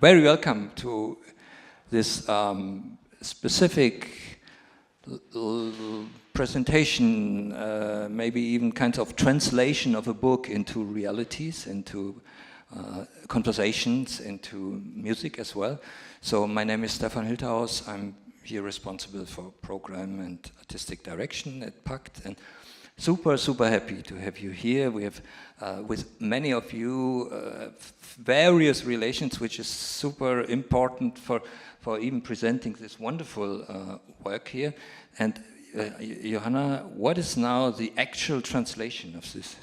very welcome to this specific presentation, maybe even kind of translation of a book into realities, into conversations, into music as well. So my name is Stefan Hilterhaus. I'm here responsible for program and artistic direction at PACT, and super happy to have you here. We have with many of you various relations, which is super important for even presenting this wonderful work here. And Johanna, what is now the actual translation of this?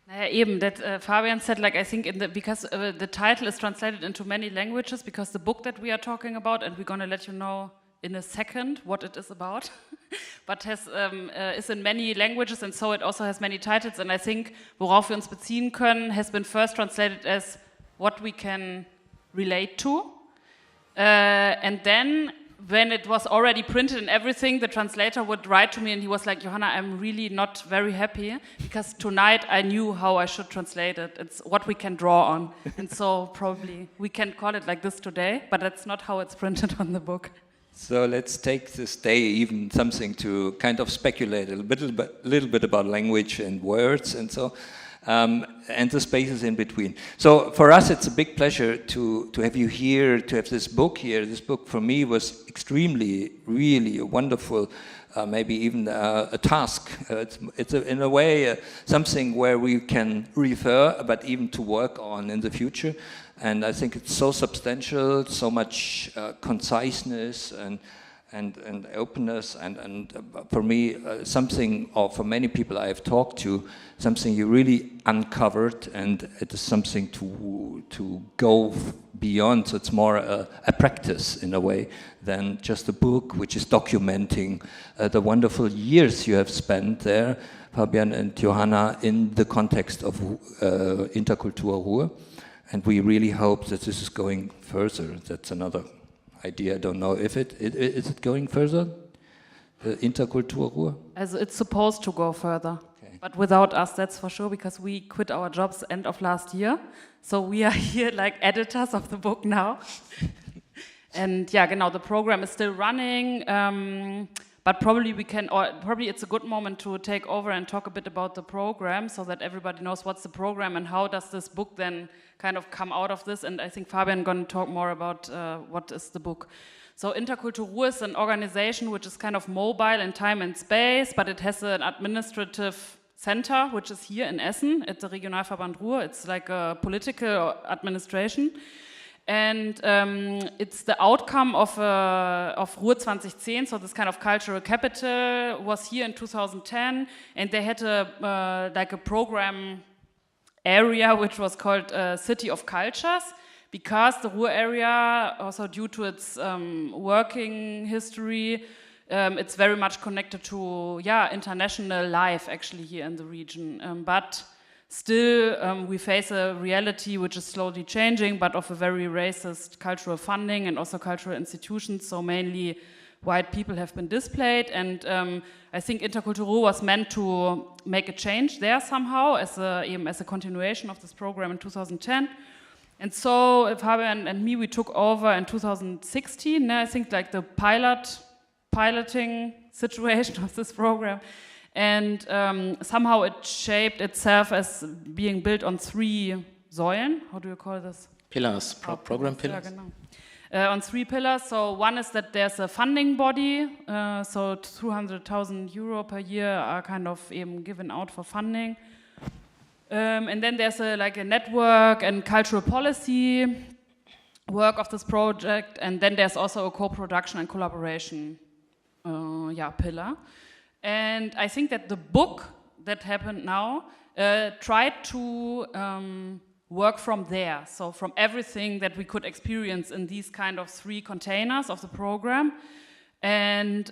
Eben, that Fabian said, like, I think because the title is translated into many languages, because the book that we are talking about, and we're going to let you know in a second what it is about, but is in many languages, and so it also has many titles. And I think Worauf wir uns beziehen können has been first translated as what we can relate to, and then when it was already printed and everything, the translator would write to me and he was like, Johanna, I'm really not very happy because tonight I knew how I should translate it. It's what we can draw on. And so probably we can call it like this today, but that's not how it's printed on the book. So let's take this day even something to kind of speculate a little bit about language and words and so. And the spaces in between. So for us, it's a big pleasure to have you here, to have this book here. This book for me was extremely, really a wonderful, maybe even a task. It's in a way something where we can refer, but even to work on in the future. And I think it's so substantial, so much conciseness and openness, and for me, something, or for many people I have talked to, something you really uncovered, and it is something to go beyond. So it's more a practice in a way than just a book which is documenting the wonderful years you have spent there, Fabian and Johanna, in the context of Interkultur Ruhr. And we really hope that this is going further. That's another idea. I don't know if is it going further, the Interkultur Ruhr? As it's supposed to go further, okay. But without us, that's for sure, because we quit our jobs end of last year. So we are here like editors of the book now. And yeah, genau, the program is still running, but probably probably it's a good moment to take over and talk a bit about the program so that everybody knows what's the program and how does this book then kind of come out of this. And I think Fabian is going to talk more about what is the book. So Interkultur Ruhr is an organization which is kind of mobile in time and space, but it has an administrative center, which is here in Essen at the Regionalverband Ruhr. It's like a political administration. And it's the outcome of Ruhr 2010, so this kind of cultural capital was here in 2010, and they had like a program area which was called City of Cultures, because the Ruhr area, also due to its working history, it's very much connected to international life actually here in the region, but still, we face a reality which is slowly changing, but of a very racist cultural funding and also cultural institutions. So mainly white people have been displaced, and I think Interkultur Ruhr was meant to make a change there somehow as a continuation of this program in 2010. And so Fabian and me, we took over in 2016. I think like the piloting situation of this program. And somehow it shaped itself as being built on 3 Säulen. How do you call this? Pillars, program pillars. Yeah, genau. On 3 pillars. So one is that there's a funding body. So 200,000 euro per year are kind of given out for funding. And then there's like a network and cultural policy work of this project. And then there's also a co-production and collaboration pillar. And I think that the book that happened now tried to work from there. So from everything that we could experience in these kind of 3 containers of the program, and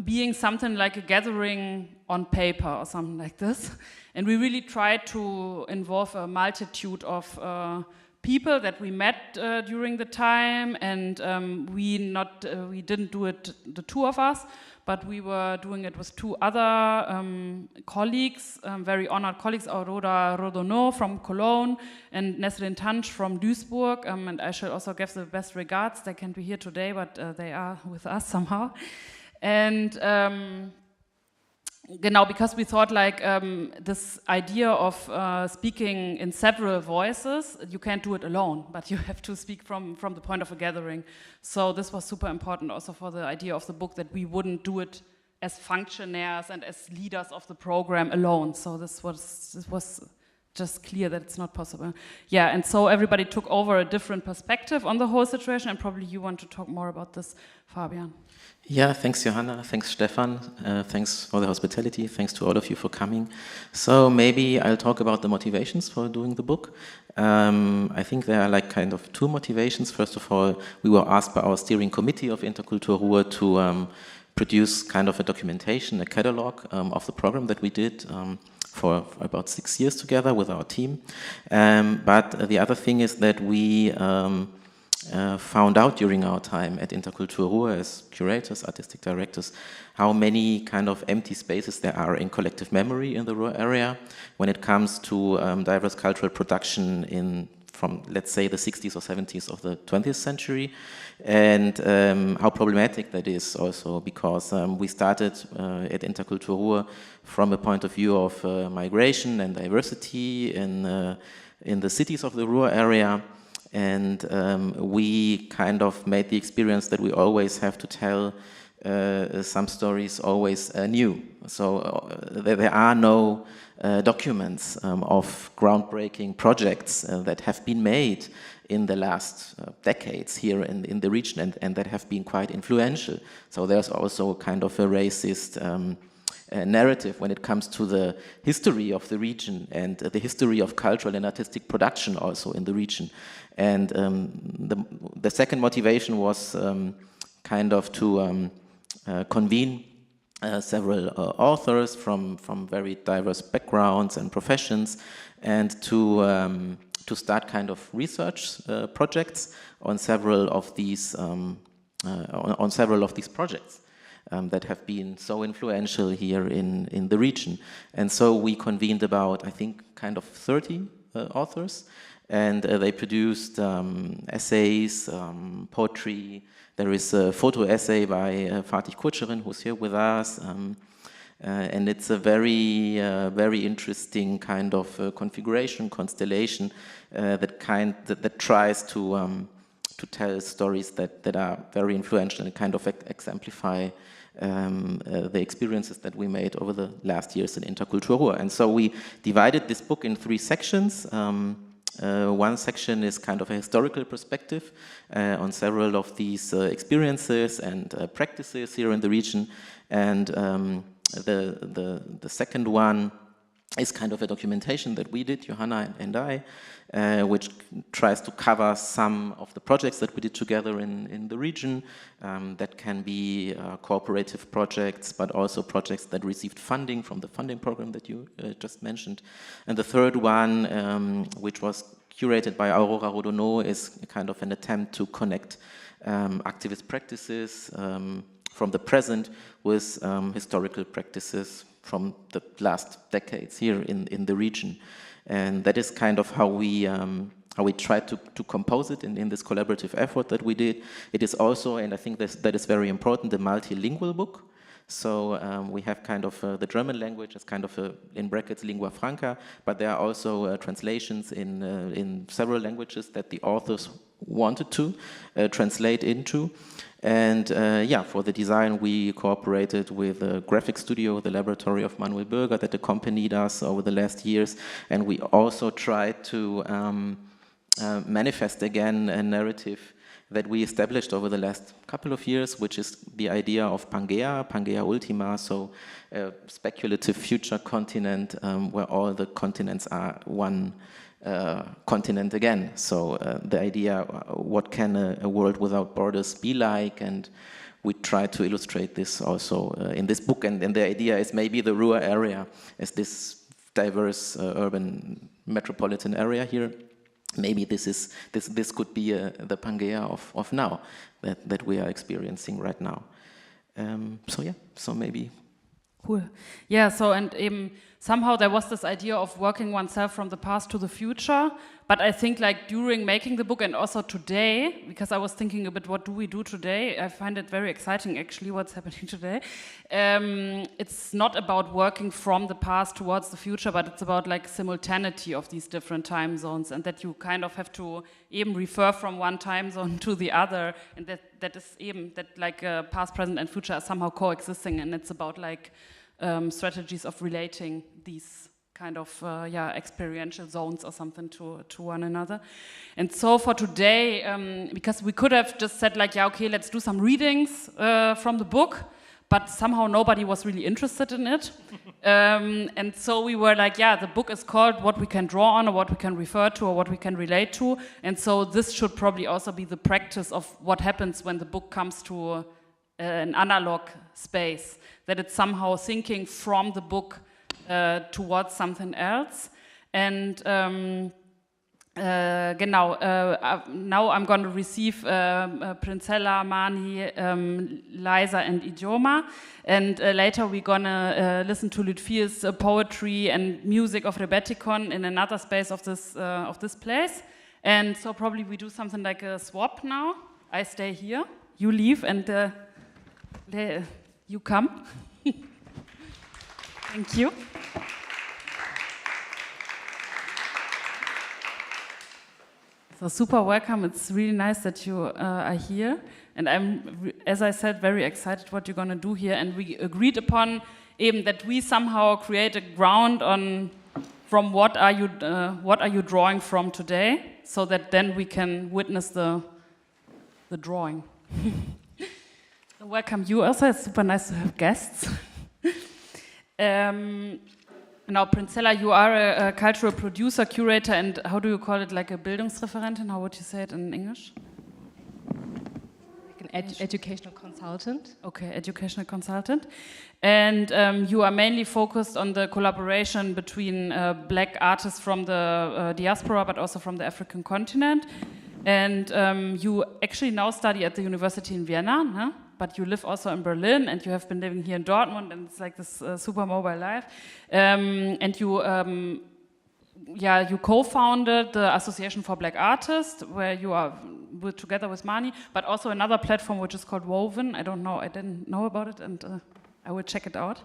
being something like a gathering on paper or something like this. And we really tried to involve a multitude of people that we met during the time, and we didn't do it, the two of us, but we were doing it with two other colleagues, very honored colleagues, Aurora Rodonneau from Cologne and Nesrin Tanch from Duisburg, and I shall also give the best regards. They can't be here today, but they are with us somehow. And because we thought like this idea of speaking in several voices, you can't do it alone, but you have to speak from the point of a gathering. So this was super important also for the idea of the book, that we wouldn't do it as functionaries and as leaders of the program alone. So this was just clear that it's not possible. Yeah, and so everybody took over a different perspective on the whole situation, and probably you want to talk more about this, Fabian. Yeah, thanks Johanna, thanks Stefan, thanks for the hospitality, thanks to all of you for coming. So maybe I'll talk about the motivations for doing the book. I think there are like kind of two motivations. First of all, we were asked by our steering committee of Interkultur Ruhr to produce kind of a documentation, a catalog of the program that we did for about 6 years together with our team. But the other thing is that we found out during our time at Interkultur Ruhr as curators, artistic directors, how many kind of empty spaces there are in collective memory in the Ruhr area when it comes to diverse cultural production from, let's say, the 60s or 70s of the 20th century, and how problematic that is also, because we started at Interkultur Ruhr from a point of view of migration and diversity in the cities of the Ruhr area. And we kind of made the experience that we always have to tell some stories always new. So there are no documents of groundbreaking projects that have been made in the last decades here in the region, and that have been quite influential. So there's also kind of a racist narrative when it comes to the history of the region and the history of cultural and artistic production also in the region. And the second motivation was kind of to convene several authors from very diverse backgrounds and professions, and to start kind of research projects on several of these projects that have been so influential here in the region. And so we convened about, I think, kind of 30 authors, and they produced essays, poetry. There is a photo essay by Fatih Koçer'in, who's here with us, and it's a very interesting kind of configuration, constellation that tries to tell stories that are very influential and kind of exemplify the experiences that we made over the last years in Interkultur Ruhr. And so we divided this book in 3 sections. One section is kind of a historical perspective on several of these experiences and practices here in the region, and the second one is kind of a documentation that we did, Johanna and I, which tries to cover some of the projects that we did together in the region. That can be cooperative projects, but also projects that received funding from the funding program that you just mentioned. And the third one, which was curated by Aurora Rodonneau, is kind of an attempt to connect activist practices from the present with historical practices from the last decades here in the region. And that is kind of how we tried to compose it in this collaborative effort that we did. It is also, and I think that is very important, a multilingual book. So we have kind of the German language as kind of a, in brackets, lingua franca, but there are also translations in several languages that the authors wanted to translate into. And for the design, we cooperated with a graphic studio, the laboratory of Manuel Bürger, that accompanied us over the last years. And we also tried to manifest again a narrative that we established over the last couple of years, which is the idea of Pangea Ultima, so a speculative future continent where all the continents are one continent again. So the idea, what can a world without borders be like? And we try to illustrate this also in this book. And the idea is maybe the Ruhr area as this diverse urban metropolitan area here maybe this could be the Pangea of now that we are experiencing right now. So maybe. Cool. Yeah, so and somehow there was this idea of working oneself from the past to the future, but I think like during making the book and also today, because I was thinking a bit, what do we do today? I find it very exciting actually what's happening today. It's not about working from the past towards the future, but it's about like simultaneity of these different time zones, and that you kind of have to even refer from one time zone to the other, and that is even that like past, present and future are somehow coexisting, and it's about like strategies of relating these kind of experiential zones or something to one another. And so for today, because we could have just said like, yeah, okay, let's do some readings from the book, but somehow nobody was really interested in it. And so we were like, yeah, the book is called What We Can Draw On, or What We Can Refer To, or What We Can Relate To. And so this should probably also be the practice of what happens when the book comes to an analog space, that it's somehow thinking from the book towards something else. And now I'm going to receive Princela, Marny, Liza and Ijeoma, and later we're going to listen to Lütfi's poetry and music of Rebetikon in another space of this place. And so probably we do something like a swap now. I stay here, you leave, and you come. Thank you. So super welcome. It's really nice that you are here. And I'm, as I said, very excited what you're going to do here. And we agreed upon that we somehow create a ground on from what are you drawing from today, so that then we can witness the drawing. Welcome you also. It's super nice to have guests. Now, Princela, you are a cultural producer, curator, and how do you call it, like a Bildungsreferentin? How would you say it in English? Like an educational consultant. Okay, educational consultant. And you are mainly focused on the collaboration between black artists from the diaspora, but also from the African continent. And you actually now study at the university in Vienna, huh? But you live also in Berlin, and you have been living here in Dortmund, and it's like this super mobile life. And you co-founded the Association for Black Artists, where you are together with Marny, but also another platform which is called Woven. I don't know, I didn't know about it, and I will check it out.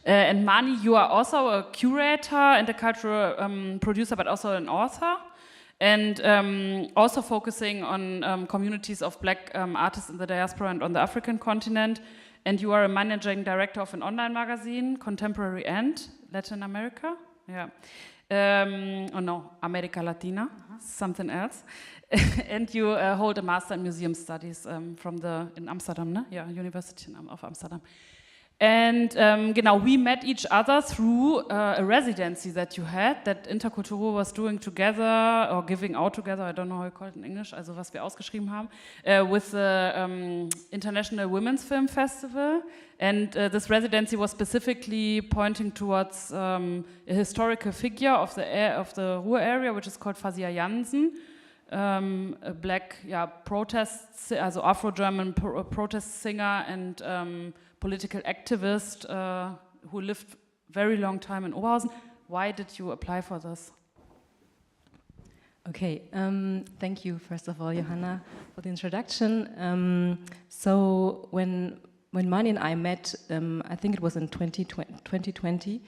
And Marny, you are also a curator and a cultural producer, but also an author. And also focusing on communities of black artists in the diaspora and on the African continent. And you are a managing director of an online magazine, Contemporary and Latin America. Yeah. America Latina, something else. And you hold a master in museum studies in Amsterdam, ne? Yeah, University of Amsterdam. And we met each other through a residency that you had, that Interkultur Ruhr was doing together, or giving out together, I don't know how you call it in English, also was wir ausgeschrieben haben, with the International Women's Film Festival. And this residency was specifically pointing towards a historical figure of the Ruhr area, which is called Fabian Jansen, a black protest, also Afro-German protest singer and political activist who lived very long time in Oberhausen. Why did you apply for this? Okay, thank you first of all, Johanna, for the introduction. So when Marny and I met, I think it was in 2020,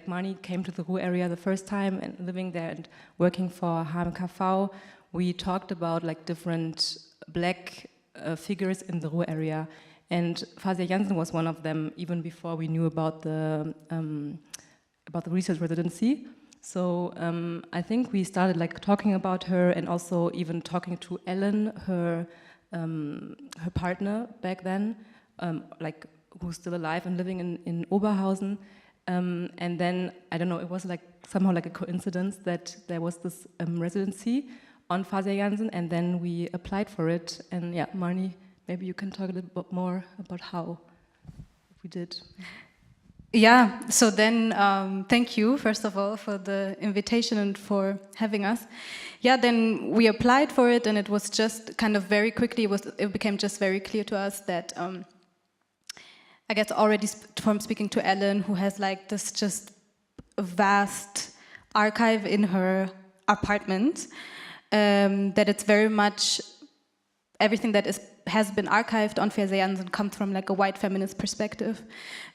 Marny came to the Ruhr area the first time, and living there and working for HMKV, we talked about like different black figures in the Ruhr area. And Fabian Jansen was one of them, even before we knew about the research residency. So I think we started like talking about her, and also even talking to Ellen, her partner back then, who's still alive and living in Oberhausen. And then I don't know, it was like somehow like a coincidence that there was this residency on Fabian Jansen, and then we applied for it. And yeah, Marny, maybe you can talk a little bit more about how we did. Yeah, so then thank you, first of all, for the invitation and for having us. Yeah, then we applied for it, and it was just kind of very quickly, it became just very clear to us that, I guess already from speaking to Ellen, who has like this just vast archive in her apartment, that it's very much everything that has been archived on Jansen comes from like a white feminist perspective,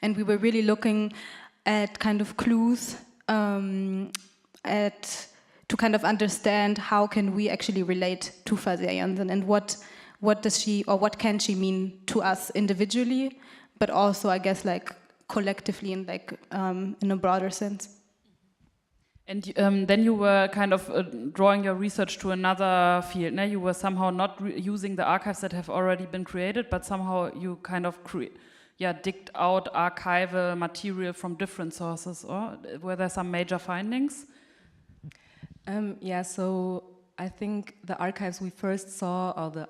and we were really looking at kind of clues to kind of understand how can we actually relate to Jansen, and what does she, or what can she mean to us individually, but also I guess like collectively in like in a broader sense. And then you were kind of drawing your research to another field. You were somehow not using the archives that have already been created, but somehow you kind of digged out archival material from different sources. Or were there some major findings? Yeah, so I think the archives we first saw, or the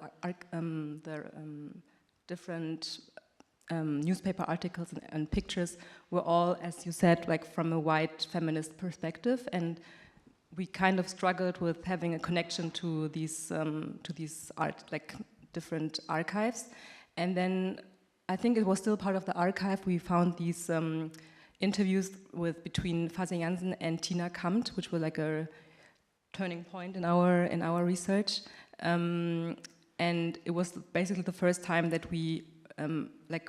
different newspaper articles and pictures were all, as you said, like from a white feminist perspective, and we kind of struggled with having a connection to these different archives. And then I think it was still part of the archive. We found these interviews between Jansen and Tina Kampt, which were like a turning point in our research, and it was basically the first time that we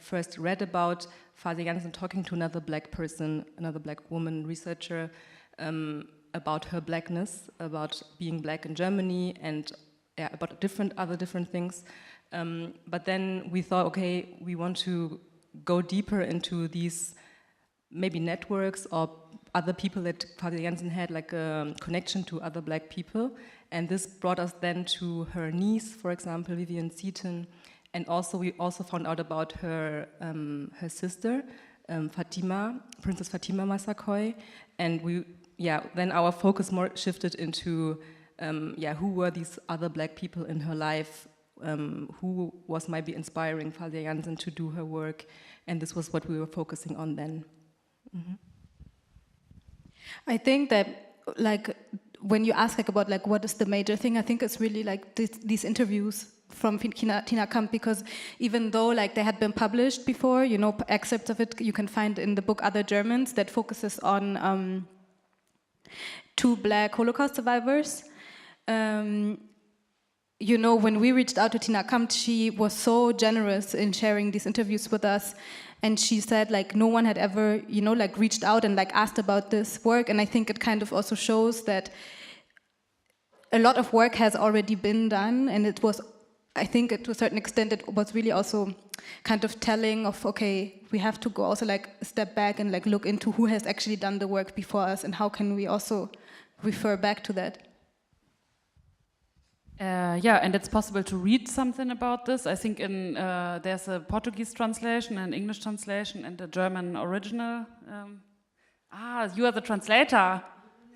first read about Jansen talking to another black person, another black woman researcher, about her blackness, about being black in Germany, and about other different things. But then we thought, okay, we want to go deeper into these maybe networks or other people that Jansen had like a connection to other black people, and this brought us then to her niece, for example, Vivian Seaton. And also, we also found out about her sister, Fatima, Princess Fatima Massaquoi, and then our focus more shifted into, who were these other black people in her life, who was maybe inspiring Jansen to do her work, and this was what we were focusing on then. Mm-hmm. I think that, like, when you ask like about like what is the major thing, I think it's really like these interviews from Tina Kampt, because even though like they had been published before, excerpts of it you can find in the book Other Germans that focuses on two black Holocaust survivors. When we reached out to Tina Kampt, she was so generous in sharing these interviews with us, and she said like no one had ever reached out and like asked about this work, and I think it kind of also shows that a lot of work has already been done, and it was, I think to a certain extent, it was really also kind of telling of, okay, we have to go also like step back and like look into who has actually done the work before us, and how can we also refer back to that. And it's possible to read something about this. I think there's a Portuguese translation, an English translation, and a German original. You are the translator.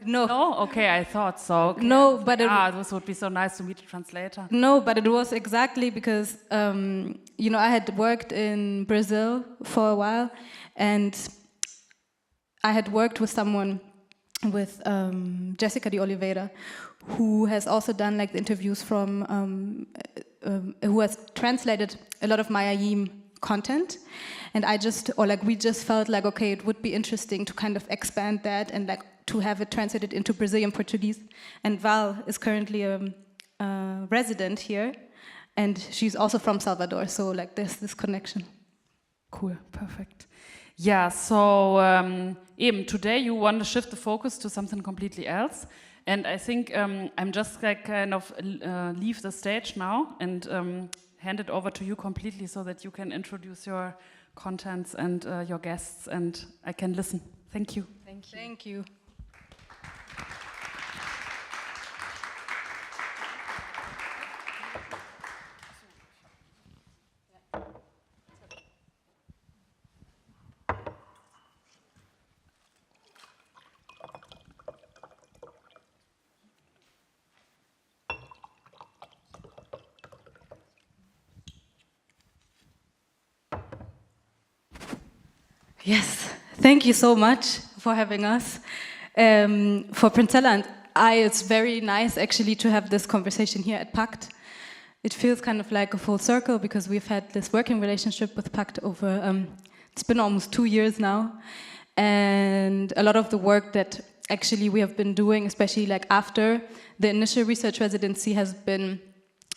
No. Okay, I thought so. Okay. No, but this would be so nice to meet a translator. No, but it was exactly because I had worked in Brazil for a while, and I had worked with someone, with Jessica de Oliveira, who has also done like the interviews from who has translated a lot of Mayayim content, and we just felt like, okay, it would be interesting to kind of expand that and like to have it translated into Brazilian Portuguese. And Val is currently a resident here, and she's also from Salvador, so like there's this connection. Cool, perfect. Yeah, so today you want to shift the focus to something completely else, and I think I'm just like kind of leave the stage now and hand it over to you completely so that you can introduce your contents and your guests, and I can listen. Thank you. Thank you. Thank you. Yes, Thank you so much for having us. For Princela and I, it's very nice actually to have this conversation here at PACT. It feels kind of like a full circle because we've had this working relationship with PACT over, it's been almost 2 years now. And a lot of the work that actually we have been doing, especially like after the initial research residency, has been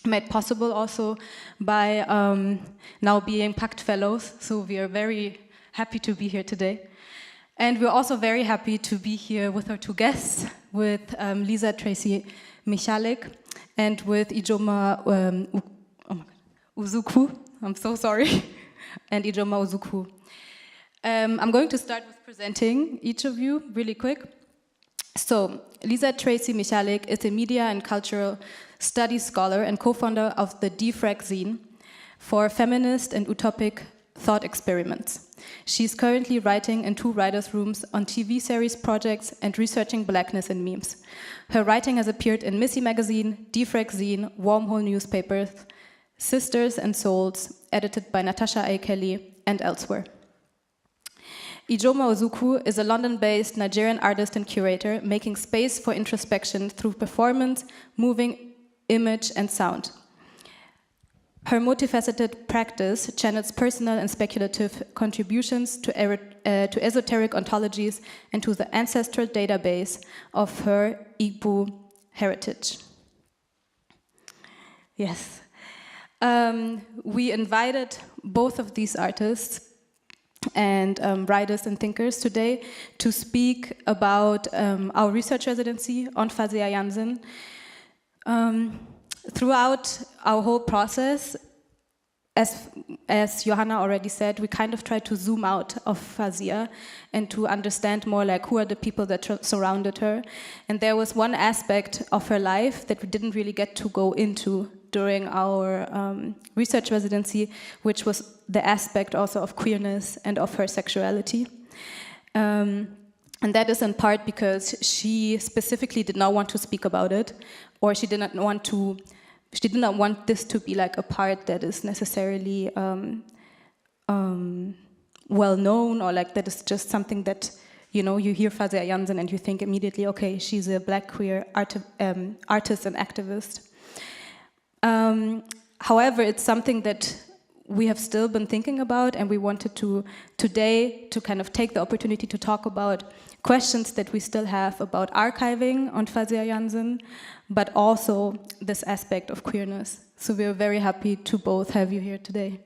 made possible also by now being PACT fellows. So we are very happy to be here today. And we're also very happy to be here with our two guests, with Lisa Tracy Michalik and with Ijeoma Uzoukwu. I'm so sorry. And Ijeoma Uzoukwu. I'm going to start with presenting each of you really quick. So, Lisa Tracy Michalik is a media and cultural studies scholar and co-founder of the defrag-zine for feminist and utopic thought experiments. She's currently writing in 2 writers' rooms on TV series projects and researching blackness in memes. Her writing has appeared in Missy Magazine, defrag-zine, Wormhole newspapers, Sisters and Souls, edited by Natasha A. Kelly, and elsewhere. Ijeoma Uzoukwu is a London-based Nigerian artist and curator making space for introspection through performance, moving image, and sound. Her multifaceted practice channels personal and speculative contributions to esoteric ontologies and to the ancestral database of her Igbo heritage. Yes. We invited both of these artists and writers and thinkers today to speak about our research residency on Fazia Jansen. Throughout our whole process, as Johanna already said, we kind of tried to zoom out of Fazia and to understand more like who are the people that surrounded her. And there was one aspect of her life that we didn't really get to go into during our research residency, which was the aspect also of queerness and of her sexuality. And that is in part because she specifically did not want to speak about it, or she did not want this to be like a part that is necessarily well known, or like that is just something that, you know, you hear Fazia Jansen and you think immediately, okay, she's a black queer artist and activist. However, it's something that we have still been thinking about, and we wanted to today to kind of take the opportunity to talk about questions that we still have about archiving on Fazia Jansen, but also this aspect of queerness. So we're very happy to both have you here today.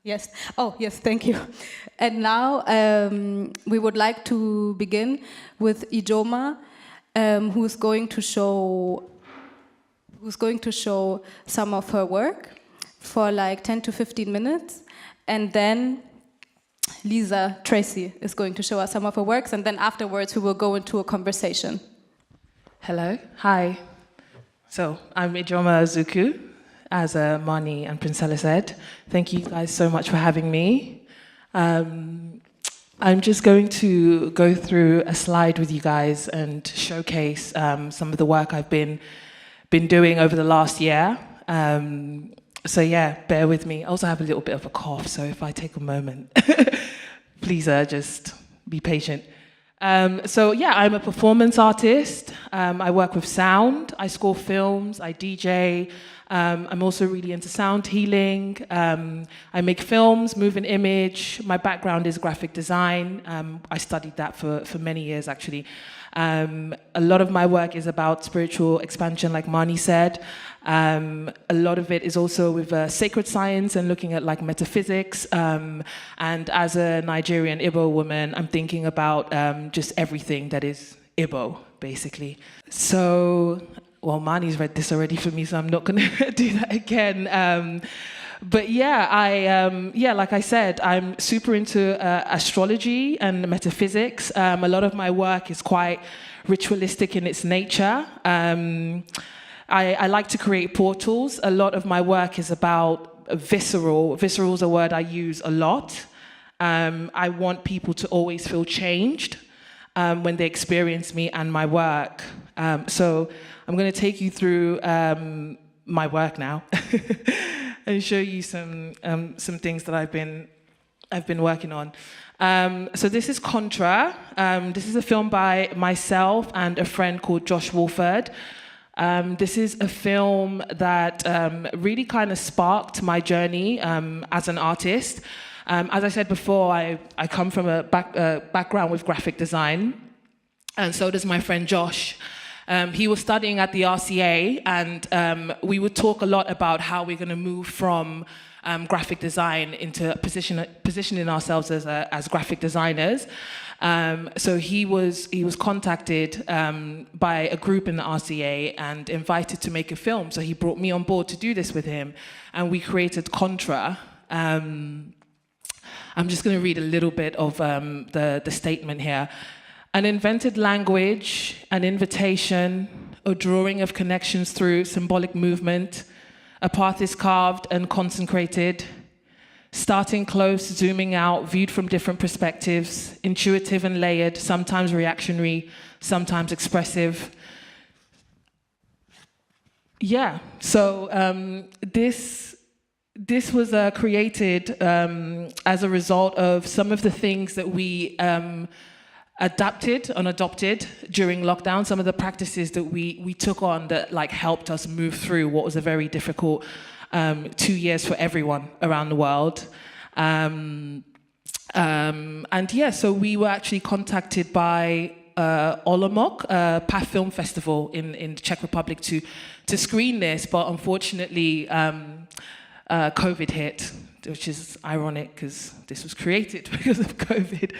Yes. Oh, yes, thank you. And now we would like to begin with Ijeoma, who's going to show some of her work for like 10 to 15 minutes, and then Lisa Tracy is going to show us some of her works, and then afterwards we will go into a conversation. Hello, hi. So I'm Ijeoma Uzoukwu, as Marny and Princela said. Thank you guys so much for having me. I'm just going to go through a slide with you guys and showcase some of the work I've been doing over the last year. So yeah, bear with me. I also have a little bit of a cough, so if I take a moment, please just be patient. So yeah, I'm a performance artist. I work with sound. I score films. I DJ. I'm also really into sound healing. I make films, moving image. My background is graphic design. I studied that for many years, actually. A lot of my work is about spiritual expansion, like Marny said. A lot of it is also with sacred science and looking at like metaphysics. And as a Nigerian Igbo woman, I'm thinking about just everything that is Igbo, basically. So, well, Marny's read this already for me, so I'm not going to do that again. But yeah, like I said, I'm super into astrology and metaphysics. A lot of my work is quite ritualistic in its nature. I like to create portals. A lot of my work is about visceral. Visceral is a word I use a lot. I want people to always feel changed when they experience me and my work. So I'm going to take you through my work now and show you some things that I've been working on. So this is Contra. This is a film by myself and a friend called Josh Wolford. This is a film that really kind of sparked my journey as an artist. As I said before, I come from a background with graphic design, and so does my friend Josh. He was studying at the RCA, and we would talk a lot about how we're going to move from graphic design into positioning ourselves as graphic designers. So he was contacted by a group in the RCA and invited to make a film. So he brought me on board to do this with him, and we created Contra. I'm just going to read a little bit of the statement here. An invented language, an invitation, a drawing of connections through symbolic movement. A path is carved and consecrated, starting close, zooming out, viewed from different perspectives, intuitive and layered, sometimes reactionary, sometimes expressive. Yeah, so this was created as a result of some of the things that we adopted during lockdown, some of the practices that we took on that like helped us move through what was a very difficult 2 years for everyone around the world. And yeah, so we were actually contacted by Olomouc, PACT Film Festival in the Czech Republic to screen this, but unfortunately COVID hit, which is ironic because this was created because of COVID.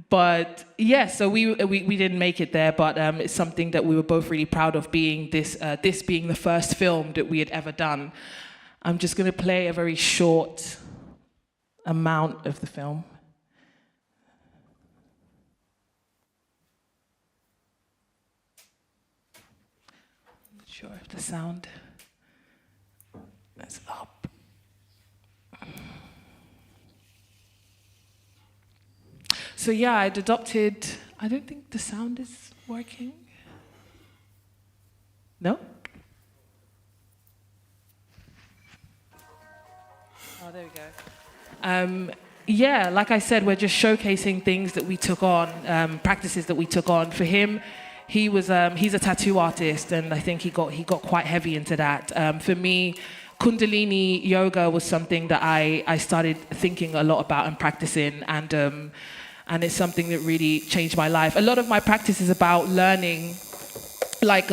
But yeah, so we didn't make it there, but it's something that we were both really proud of, being this being the first film that we had ever done. I'm just going to play a very short amount of the film. I'm not sure if the sound is up. So yeah, I'd adopted, I don't think the sound is working. No? Oh, there we go. Yeah, like I said, we're just showcasing things that we took on, practices that we took on. For him, he's a tattoo artist, and I think he got quite heavy into that. For me, Kundalini yoga was something that I started thinking a lot about and practicing, and it's something that really changed my life. A lot of my practice is about learning, like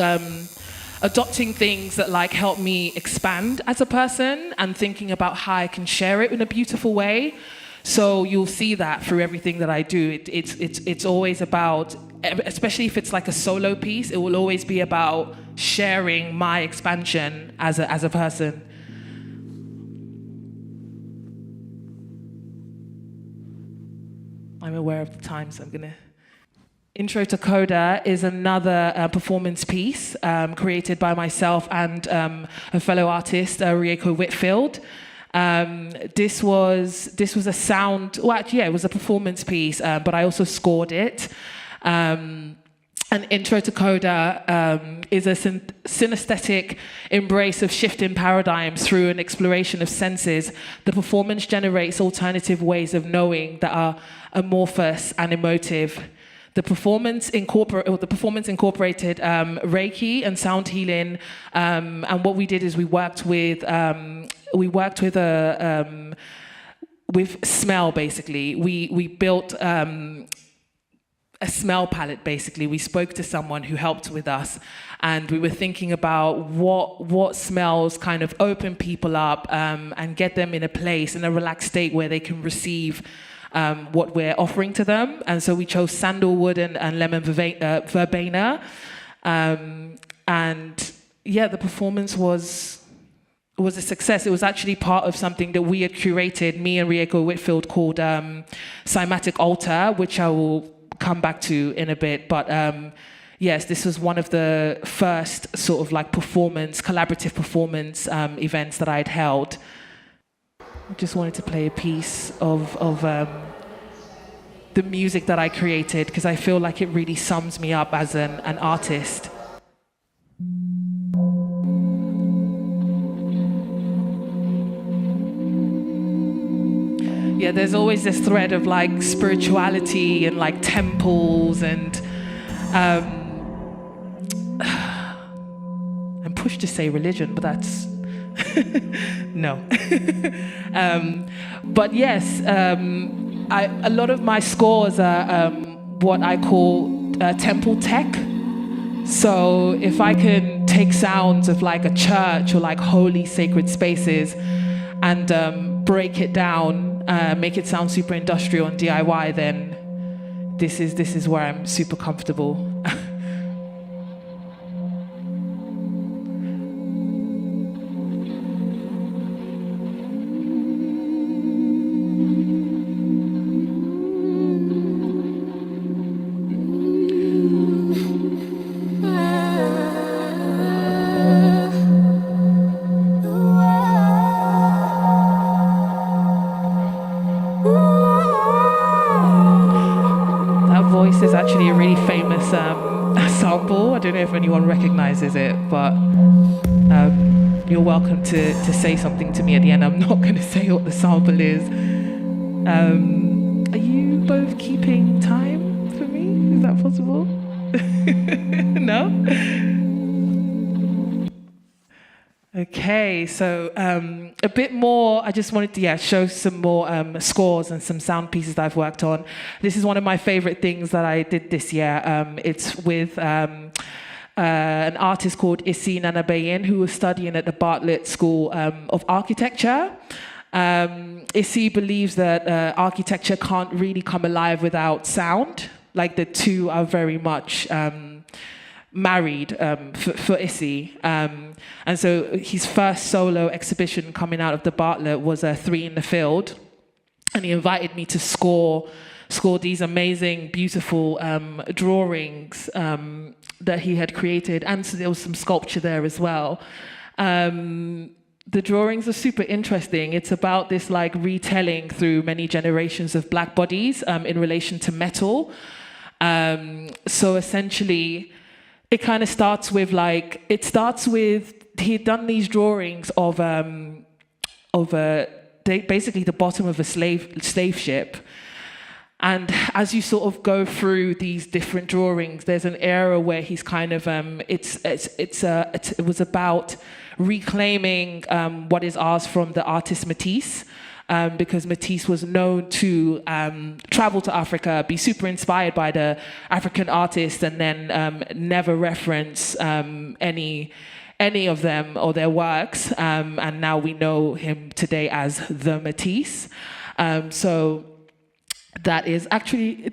adopting things that like help me expand as a person and thinking about how I can share it in a beautiful way. So you'll see that through everything that I do. It's always about, especially if it's like a solo piece, it will always be about sharing my expansion as a person. I'm aware of the time, so I'm going to... Intro to Coda is another performance piece created by myself and a fellow artist, Rieko Whitfield. This was a sound... Well, actually, yeah, it was a performance piece, but I also scored it. And Intro to Coda is a synesthetic embrace of shifting paradigms through an exploration of senses. The performance generates alternative ways of knowing that are amorphous and emotive. The performance incorporated Reiki and sound healing, and what we did is we worked with smell. Basically, we built a smell palette. Basically, we spoke to someone who helped with us, and we were thinking about what smells kind of open people up and get them in a place, in a relaxed state where they can receive what we're offering to them. And so we chose sandalwood and lemon verbena. And yeah, the performance was a success. It was actually part of something that we had curated, me and Rieko Whitfield, called Cymatic Altar, which I will come back to in a bit. But yes, this was one of the first sort of like collaborative performance events that I'd held. I just wanted to play a piece of the music that I created, because I feel like it really sums me up as an artist. yeah, there's always this thread of like spirituality and like temples and I'm pushed to say religion, but that's no. But yes, a lot of my scores are what I call temple tech. So if I can take sounds of like a church or like holy sacred spaces and break it down, make it sound super industrial and DIY, then this is where I'm super comfortable. Is actually a really famous sample. I don't know if anyone recognizes it, but you're welcome to say something to me at the end. I'm not going to say what the sample is. Are you both keeping time for me? Is that possible? No? Okay, so a bit more, I just wanted to show some more scores and some sound pieces that I've worked on. This is one of my favorite things that I did this year. It's with an artist called Ijeoma Uzoukwu, who was studying at the Bartlett School of Architecture. Issy believes that architecture can't really come alive without sound. Like the two are very much married for Issy. And so his first solo exhibition coming out of the Bartlett was 3 in the Field. And he invited me to score these amazing, beautiful drawings that he had created. And so there was some sculpture there as well. The drawings are super interesting. It's about this like retelling through many generations of black bodies in relation to metal. So essentially, it kind of starts with he'd done these drawings of basically the bottom of a slave ship. And as you sort of go through these different drawings, there's an era where he's kind of it was about reclaiming what is ours from the artist Matisse. Because Matisse was known to travel to Africa, be super inspired by the African artists, and then never reference any of them or their works. And now we know him today as the Matisse. So that is actually,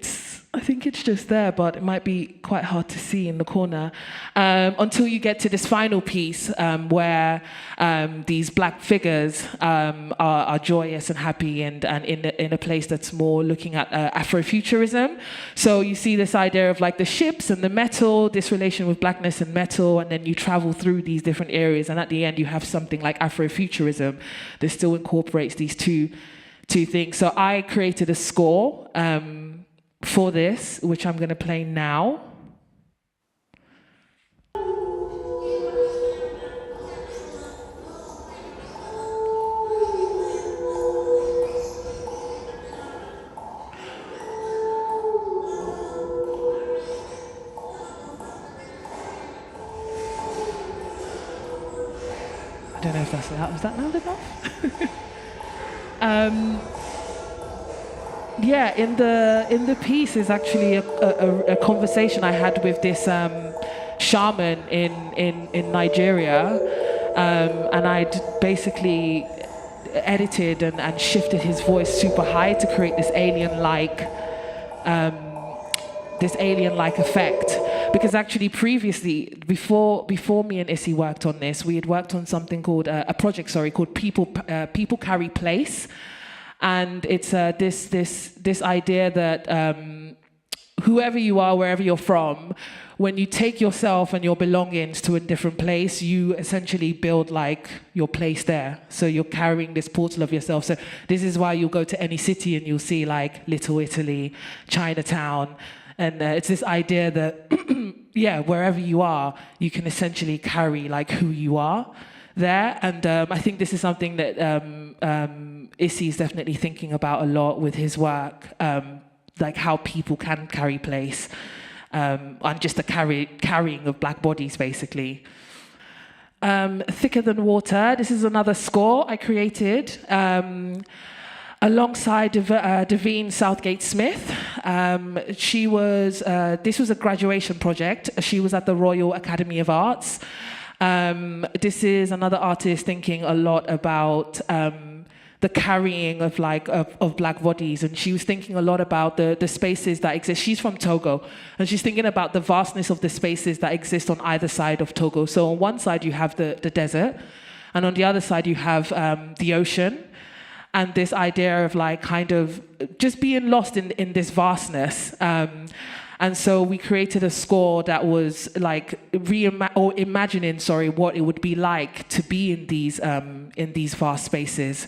I think it's just there, but it might be quite hard to see in the corner until you get to this final piece where these black figures are joyous and happy and in a place that's more looking at Afrofuturism. So you see this idea of like the ships and the metal, this relation with blackness and metal, and then you travel through these different areas, and at the end you have something like Afrofuturism that still incorporates these two things. So I created a score for this, which I'm going to play now. I don't know if that's loud. Is that loud enough? Yeah, in the piece is actually a conversation I had with this shaman in Nigeria, and I'd basically edited and shifted his voice super high to create this alien-like effect. Because actually previously, before me and Issy worked on this, we had worked on something called a project called People Carry Place. And it's this idea that whoever you are, wherever you're from, when you take yourself and your belongings to a different place, you essentially build like your place there. So you're carrying this portal of yourself. So this is why you'll go to any city and you'll see like Little Italy, Chinatown. And it's this idea that, wherever you are, you can essentially carry like who you are there. And I think this is something that Issy is definitely thinking about a lot with his work, like how people can carry place, and just the carrying of black bodies, basically. Thicker Than Water, this is another score I created alongside Davine Southgate-Smith. This was a graduation project. She was at the Royal Academy of Arts. This is another artist thinking a lot about the carrying of black bodies, and she was thinking a lot about the spaces that exist. She's from Togo, and she's thinking about the vastness of the spaces that exist on either side of Togo. So on one side you have the desert, and on the other side you have the ocean, and this idea of like kind of just being lost in this vastness. And so we created a score that was like imagining what it would be like to be in these vast spaces.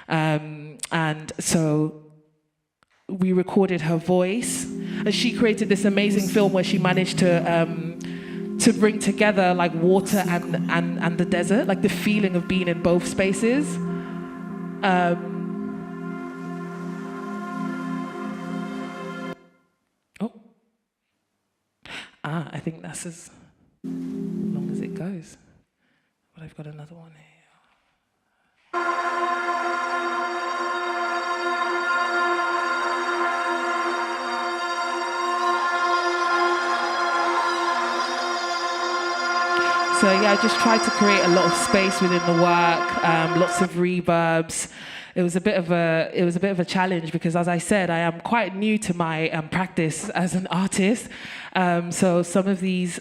And so we recorded her voice, and she created this amazing film where she managed to bring together like water and the desert, like the feeling of being in both spaces. I think that's as long as it goes. But I've got another one here. So yeah, I just tried to create a lot of space within the work, lots of reverbs. It was a bit of a challenge because, as I said, I am quite new to my practice as an artist. So some of these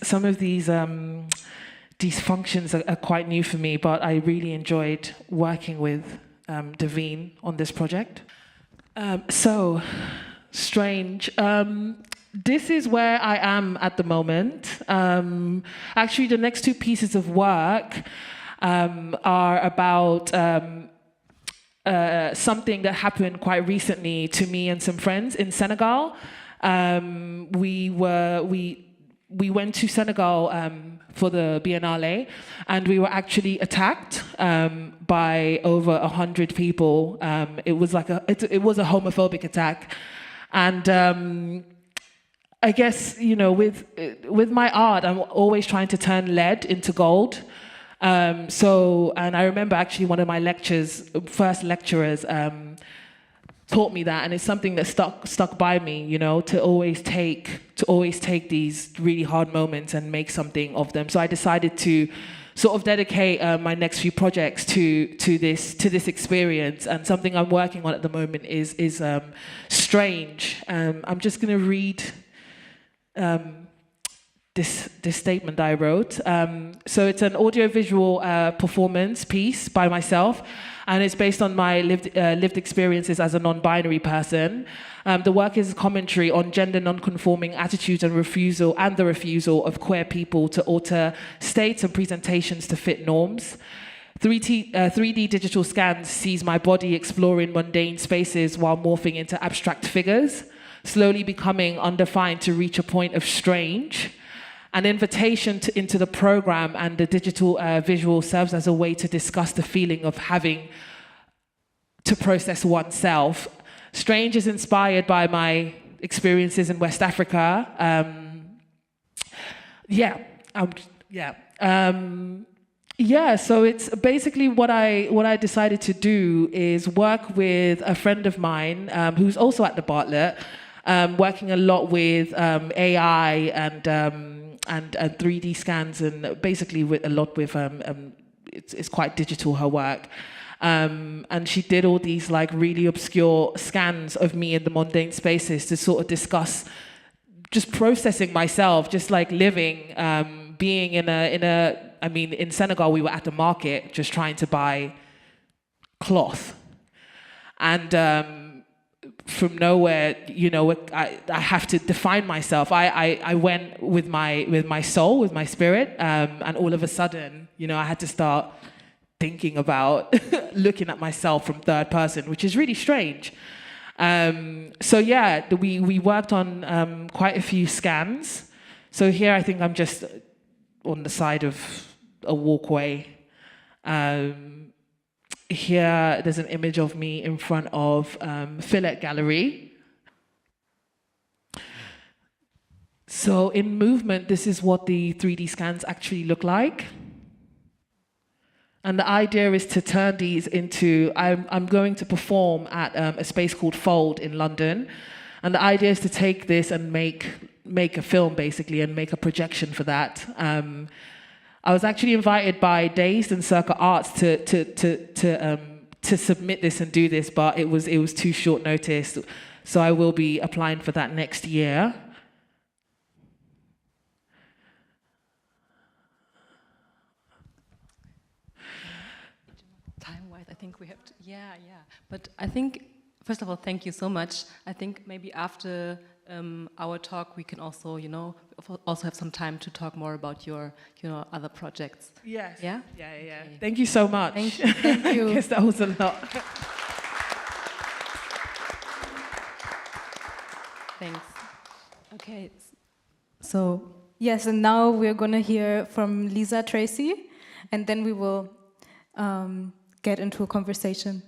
functions are quite new for me, but I really enjoyed working with Davine on this project. So strange. This is where I am at the moment. Actually, the next two pieces of work are about something that happened quite recently to me and some friends in Senegal. We went to Senegal for the Biennale, and we were actually attacked by over 100 people. It was a homophobic attack, and I guess with my art, I'm always trying to turn lead into gold. And I remember actually one of my first lecturers taught me that, and it's something that stuck by me, to always take these really hard moments and make something of them. So I decided to sort of dedicate my next few projects to this experience, and something I'm working on at the moment is strange. I'm just going to read this statement I wrote. So it's an audiovisual performance piece by myself, and it's based on my lived experiences as a non-binary person. The work is a commentary on gender non-conforming attitudes and the refusal of queer people to alter states and presentations to fit norms. 3D digital scans sees my body exploring mundane spaces while morphing into abstract figures, slowly becoming undefined to reach a point of strange. An invitation into the program and the digital visual serves as a way to discuss the feeling of having to process oneself. Strange is inspired by my experiences in West Africa. So it's basically what I decided to do is work with a friend of mine who's also at the Bartlett, working a lot with AI and 3D scans, and basically it's quite digital, her work. And she did all these like really obscure scans of me in the mundane spaces to sort of discuss just processing myself, just like living, being in Senegal we were at the market just trying to buy cloth. And from nowhere, I have to define myself. I went with my soul, with my spirit, and all of a sudden, I had to start thinking about looking at myself from third person, which is really strange. We worked on quite a few scans. So here I think I'm just on the side of a walkway, Here, there's an image of me in front of Fillet Gallery. So in movement, this is what the 3D scans actually look like. And the idea is to turn these into, I'm going to perform at a space called Fold in London. And the idea is to take this and make a film, basically, and make a projection for that. I was actually invited by Dazed and Circa Arts to submit this and do this, but it was too short notice. So I will be applying for that next year. Time-wise, I think we have to, yeah. But I think, first of all, thank you so much. I think maybe after our talk, we can also, also have some time to talk more about your, other projects. Yes. Yeah? Yeah. Okay. Thank you so much. Thank you. I guess that was a lot. Thanks. Okay. So, yes, and now we're going to hear from Lisa Tracy, and then we will get into a conversation.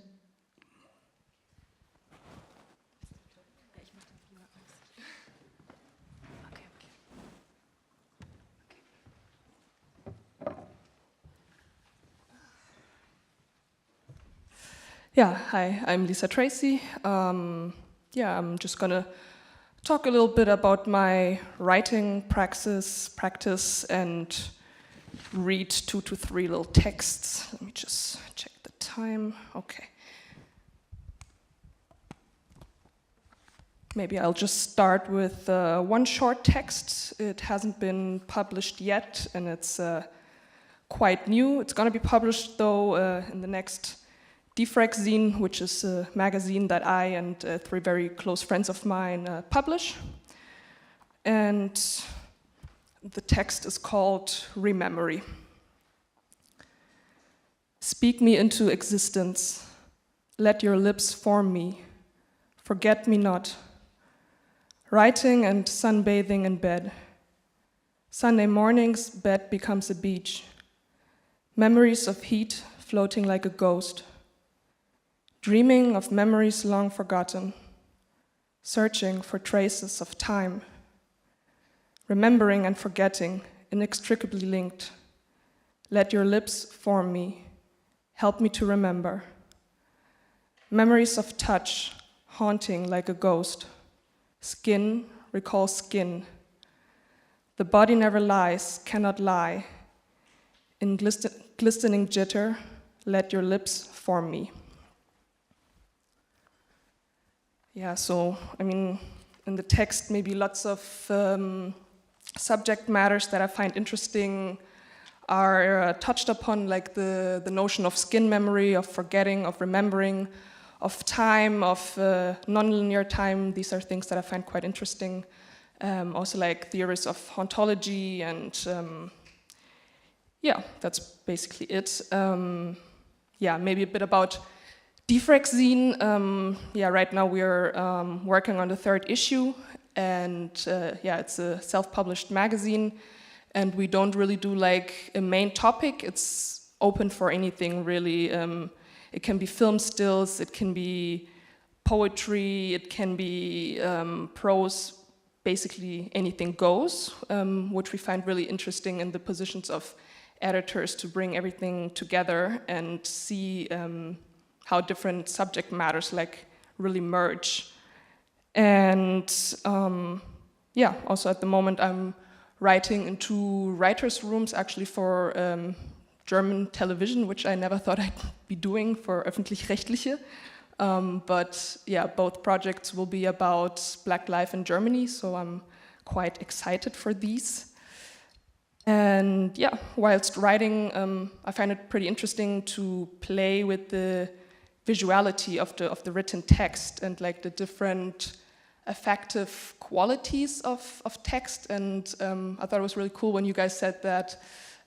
Yeah, hi, I'm Lisa Tracy. I'm just gonna talk a little bit about my writing practice and read 2 to 3 little texts. Let me just check the time. Okay. Maybe I'll just start with one short text. It hasn't been published yet, and it's quite new. It's gonna be published though in the next defrag-zine, which is a magazine that I and 3 very close friends of mine publish. And the text is called Rememory. Speak me into existence. Let your lips form me. Forget me not. Writing and sunbathing in bed. Sunday mornings, bed becomes a beach. Memories of heat floating like a ghost. Dreaming of memories long forgotten, searching for traces of time, remembering and forgetting, inextricably linked. Let your lips form me, help me to remember. Memories of touch, haunting like a ghost. Skin, recall skin. The body never lies, cannot lie. In glistening jitter, let your lips form me. Yeah, so, I mean, in the text, maybe lots of subject matters that I find interesting are touched upon, like the notion of skin memory, of forgetting, of remembering, of time, of nonlinear time. These are things that I find quite interesting. Also like theories of hauntology, and yeah, that's basically it. Maybe a bit about defrag-zine. Right now we're working on the 3rd issue, and it's a self-published magazine, and we don't really do like a main topic. It's open for anything really. It can be film stills, it can be poetry, it can be prose. Basically anything goes, which we find really interesting in the positions of editors to bring everything together and see how different subject matters like really merge. And also at the moment I'm writing in 2 writers' rooms actually for German television, which I never thought I'd be doing for öffentlich-rechtliche. But both projects will be about Black life in Germany, so I'm quite excited for these. And whilst writing, I find it pretty interesting to play with the visuality of the written text and like the different affective qualities of text. And I thought it was really cool when you guys said that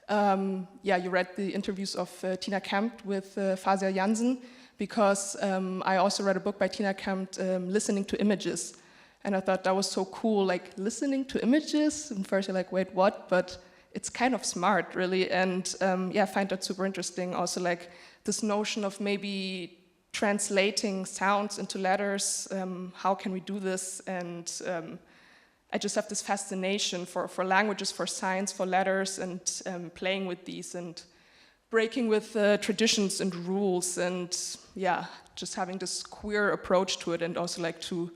you read the interviews of Tina Kempt with Fasia Jansen, because I also read a book by Tina Kempt, Listening to Images. And I thought that was so cool, like listening to images. And first you're like, wait, what? But it's kind of smart, really, and yeah, I find that super interesting. Also, like this notion of maybe translating sounds into letters. How can we do this? And I just have this fascination for languages, for science, for letters, and playing with these and breaking with traditions and rules, and yeah, just having this queer approach to it, and also like to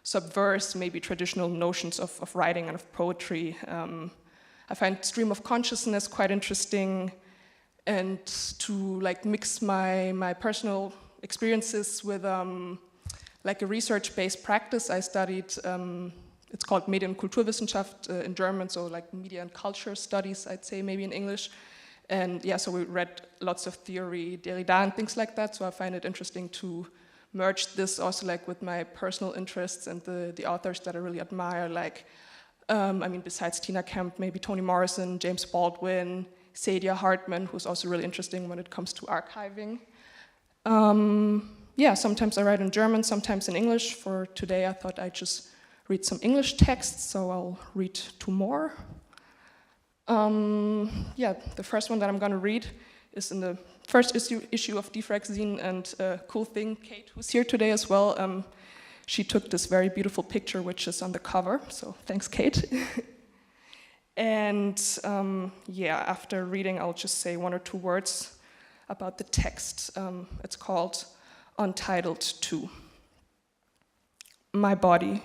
subvert maybe traditional notions of writing and of poetry. I find stream of consciousness quite interesting, and to like mix my personal experiences with like a research-based practice. I studied, it's called Medien- und Kulturwissenschaft in German, so like media and culture studies, I'd say maybe in English. And yeah, so we read lots of theory, Derrida and things like that, so I find it interesting to merge this also like with my personal interests and the authors that I really admire, like, I mean, besides Tina Kemp, maybe Toni Morrison, James Baldwin, Saidiya Hartman, who's also really interesting when it comes to archiving. Yeah, sometimes I write in German, sometimes in English. For today, I thought I'd just read some English texts, so I'll read 2 more. Yeah, the first one that I'm going to read is in the first issue of defrag-zine, and cool thing, Kate, who's here today as well, she took this very beautiful picture, which is on the cover, so thanks, Kate. And yeah, after reading, I'll just say 1 or 2 words about the text. It's called Untitled 2. My body,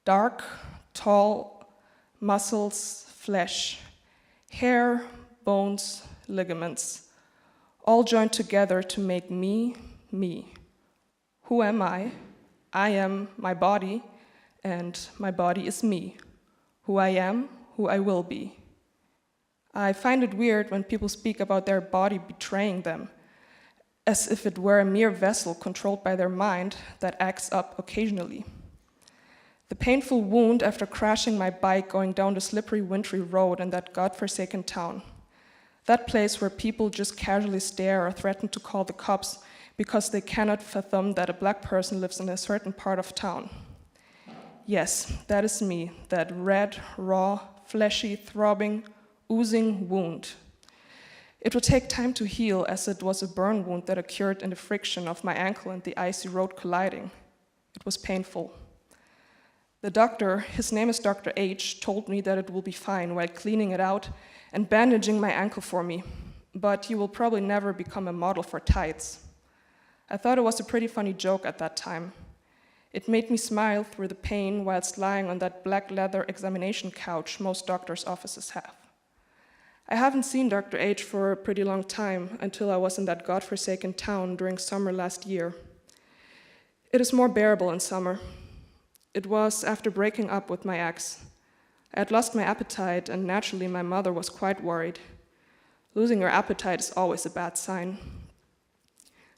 dark, tall, muscles, flesh, hair, bones, ligaments, all joined together to make me, me. Who am I? I am my body, and my body is me. Who I am, who I will be. I find it weird when people speak about their body betraying them, as if it were a mere vessel controlled by their mind that acts up occasionally. The painful wound after crashing my bike going down the slippery, wintry road in that godforsaken town. That place where people just casually stare or threaten to call the cops because they cannot fathom that a black person lives in a certain part of town. Yes, that is me, that red, raw, fleshy, throbbing, oozing wound. It would take time to heal, as it was a burn wound that occurred in the friction of my ankle and the icy road colliding. It was painful. The doctor, his name is Dr. H, told me that it will be fine while cleaning it out and bandaging my ankle for me, but you will probably never become a model for tights. I thought it was a pretty funny joke at that time. It made me smile through the pain whilst lying on that black leather examination couch most doctors' offices have. I haven't seen Dr. H for a pretty long time, until I was in that godforsaken town during summer last year. It is more bearable in summer. It was after breaking up with my ex. I had lost my appetite, and naturally my mother was quite worried. Losing your appetite is always a bad sign.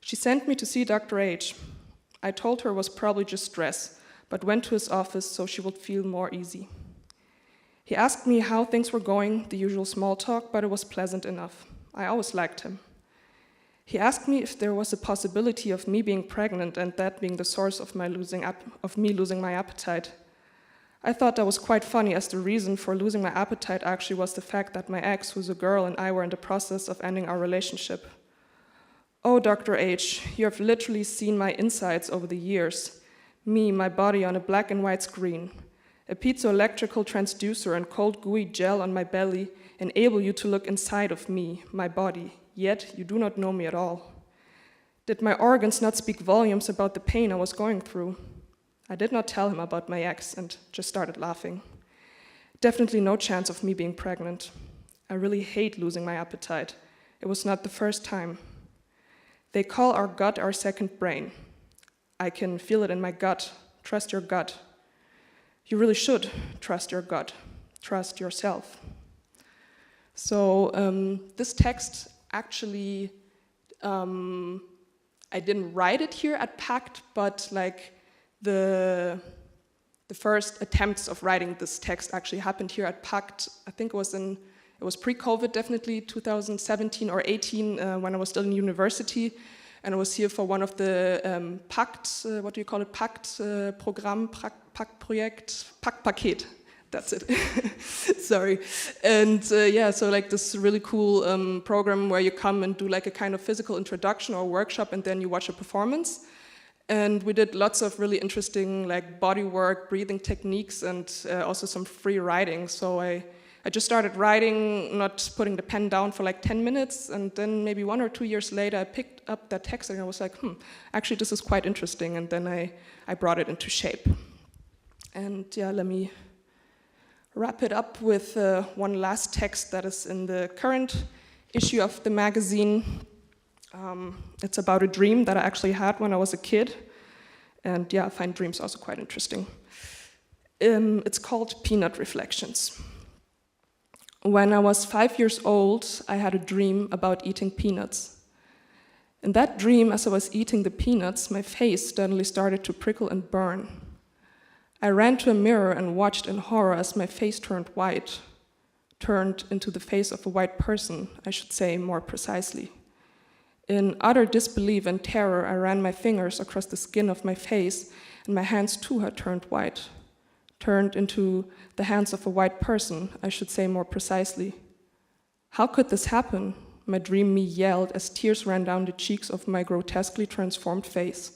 She sent me to see Dr. H. I told her it was probably just stress, but went to his office so she would feel more easy. He asked me how things were going, the usual small talk, but it was pleasant enough. I always liked him. He asked me if there was a possibility of me being pregnant and that being the source of me losing my appetite. I thought that was quite funny, as the reason for losing my appetite actually was the fact that my ex, who's a girl, and I were in the process of ending our relationship. Oh, Dr. H, you have literally seen my insides over the years. Me, my body on a black and white screen. A piezoelectrical transducer and cold gooey gel on my belly enable you to look inside of me, my body, yet you do not know me at all. Did my organs not speak volumes about the pain I was going through? I did not tell him about my ex and just started laughing. Definitely no chance of me being pregnant. I really hate losing my appetite. It was not the first time. They call our gut our second brain. I can feel it in my gut. Trust your gut. You really should trust your gut. Trust yourself. So this text actually, I didn't write it here at PACT, but like the first attempts of writing this text actually happened here at PACT. I think it was pre-COVID, definitely 2017 or 18, when I was still in university, and I was here for one of the PACT, what do you call it, PACT Programm, PACT Projekt, PACT Paket. That's it. Sorry. And yeah, so like this really cool program where you come and do like a kind of physical introduction or workshop, and then you watch a performance. And we did lots of really interesting like body work, breathing techniques, and also some free writing. So I just started writing, not putting the pen down for like 10 minutes, and then maybe 1 or 2 years later I picked up that text and I was like, actually this is quite interesting, and then I brought it into shape. And yeah, let me wrap it up with one last text that is in the current issue of the magazine. It's about a dream that I actually had when I was a kid. And yeah, I find dreams also quite interesting. It's called Peanut Reflections. When I was 5 years old, I had a dream about eating peanuts. In that dream, as I was eating the peanuts, my face suddenly started to prickle and burn. I ran to a mirror and watched in horror as my face turned white, turned into the face of a white person, I should say more precisely. In utter disbelief and terror, I ran my fingers across the skin of my face, and my hands too had turned white, turned into the hands of a white person, I should say more precisely. How could this happen? My dream me yelled as tears ran down the cheeks of my grotesquely transformed face.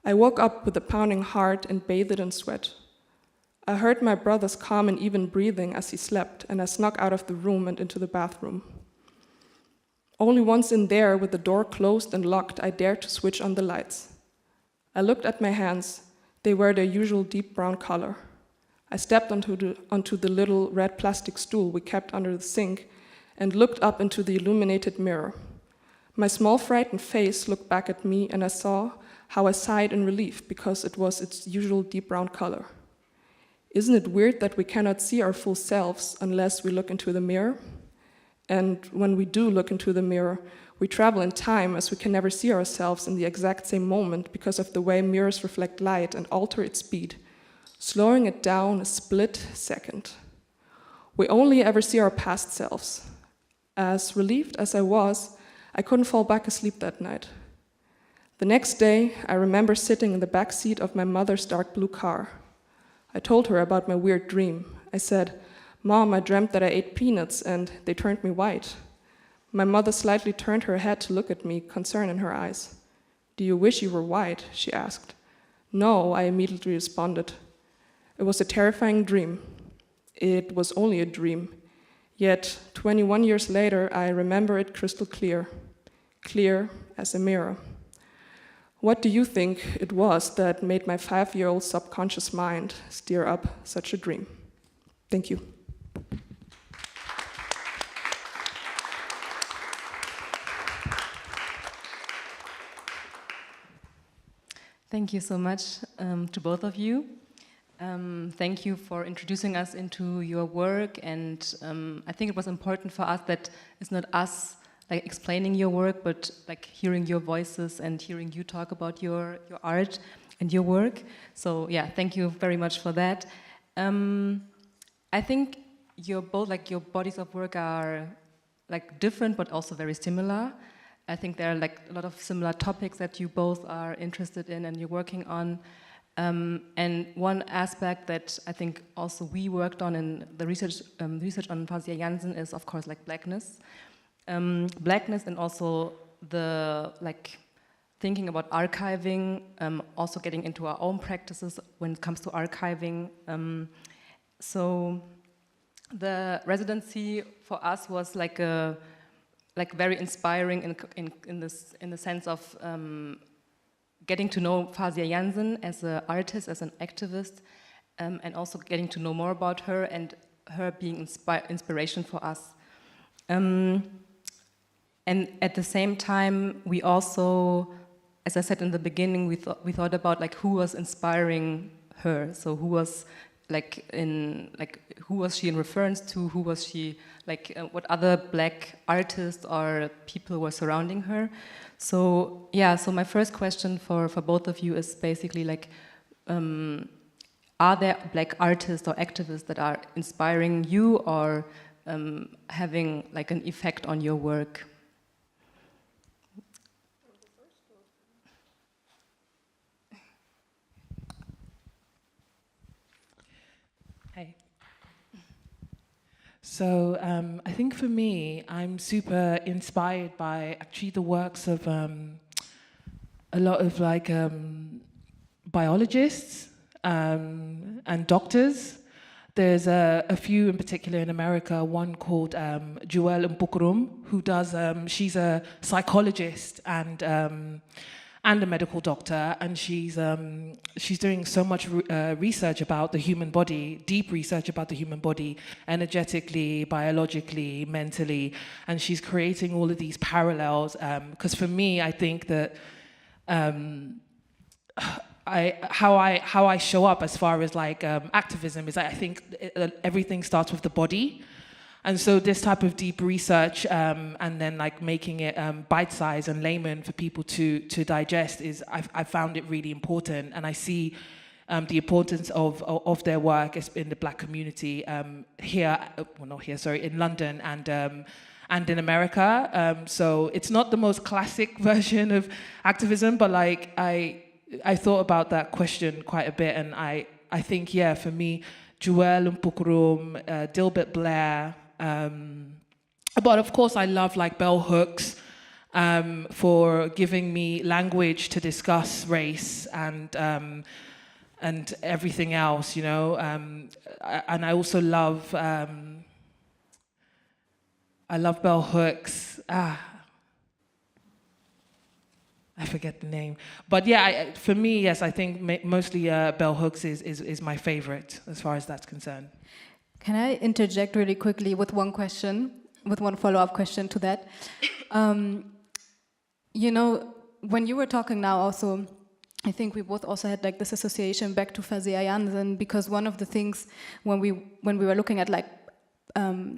I woke up with a pounding heart and bathed in sweat. I heard my brother's calm and even breathing as he slept, and I snuck out of the room and into the bathroom. Only once in there, with the door closed and locked, I dared to switch on the lights. I looked at my hands. They were their usual deep brown color. I stepped onto the little red plastic stool we kept under the sink and looked up into the illuminated mirror. My small frightened face looked back at me, and I saw how I sighed in relief because it was its usual deep brown color. Isn't it weird that we cannot see our full selves unless we look into the mirror? And when we do look into the mirror, we travel in time as we can never see ourselves in the exact same moment because of the way mirrors reflect light and alter its speed, slowing it down a split second. We only ever see our past selves. As relieved as I was, I couldn't fall back asleep that night. The next day, I remember sitting in the back seat of my mother's dark blue car. I told her about my weird dream. I said, "Mom, I dreamt that I ate peanuts and they turned me white." My mother slightly turned her head to look at me, concern in her eyes. "Do you wish you were white?" she asked. "No," I immediately responded. It was a terrifying dream. It was only a dream. Yet, 21 years later, I remember it crystal clear. Clear as a mirror. What do you think it was that made my 5-year-old subconscious mind stir up such a dream? Thank you. Thank you so much to both of you. Thank you for introducing us into your work, and I think it was important for us that it's not us like explaining your work, but like hearing your voices and hearing you talk about your art and your work. So yeah, thank you very much for that. I think your bodies of work are like different but also very similar. I think there are like a lot of similar topics that you both are interested in and you're working on. And one aspect that I think also we worked on in the research on Fazia Jansen is of course like blackness. Blackness and also the like thinking about archiving, also getting into our own practices when it comes to archiving. So the residency for us was like very inspiring in the sense of getting to know Fazia Jansen as an artist, as an activist, and also getting to know more about her and her being inspiration for us. And at the same time, we also, as I said in the beginning, we thought about like who was inspiring her. So who was who was she in reference to? Who was she like? What other Black artists or people were surrounding her? So yeah. So my first question for both of you is basically like, are there Black artists or activists that are inspiring you or having like an effect on your work? Hey. So I think for me, I'm super inspired by actually the works of a lot of like biologists and doctors. There's a few in particular in America, one called Johanna-Yasirra who does, she's a psychologist and a medical doctor, and she's doing so much research about the human body, deep research about the human body, energetically, biologically, mentally, and she's creating all of these parallels. Because for me, I think that how I show up as far as like activism is I think everything starts with the body. And so this type of deep research and then like making it bite-sized and layman for people to digest is, I found it really important. And I see the importance of their work in the Black community here, well not here, sorry, in London and in America. So it's not the most classic version of activism, but like I thought about that question quite a bit, and I think, yeah, for me, Johanna-Yasirra Dilbert Blair, but of course I love like bell hooks for giving me language to discuss race and everything else, you know, and I also love bell hooks. I forget the name, but yeah, for me, yes, I think mostly bell hooks is my favorite as far as that's concerned. Can I interject really quickly with one question, with one follow-up question to that? You know, when you were talking now also, I think we both also had like this association back to Fazia Jansen, because one of the things when we were looking at like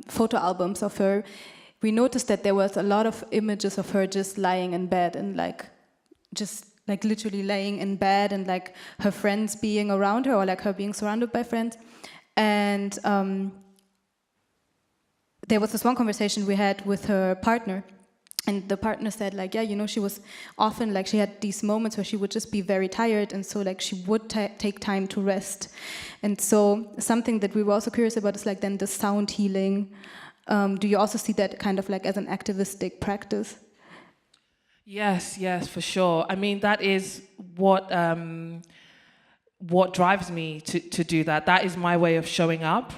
photo albums of her, we noticed that there was a lot of images of her just lying in bed and like just like literally laying in bed and like her friends being around her or like her being surrounded by friends. And there was this one conversation we had with her partner, and the partner said like, yeah, you know, she was often like, she had these moments where she would just be very tired, and so like she would take time to rest. And so something that we were also curious about is like then the sound healing. Do you also see that kind of like as an activistic practice? Yes, for sure. I mean, that is what drives me to do that. That is my way of showing up.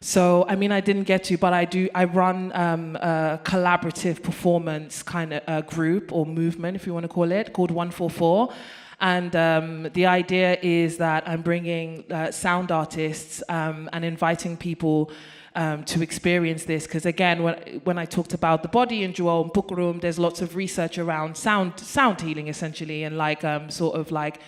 So, I mean, I didn't get to, but I run a collaborative performance kind of group or movement, if you want to call it, called 144. And the idea is that I'm bringing sound artists and inviting people to experience this, because again, when I talked about the body in Johanna-Yasirra, there's lots of research around sound healing essentially, and like sort of like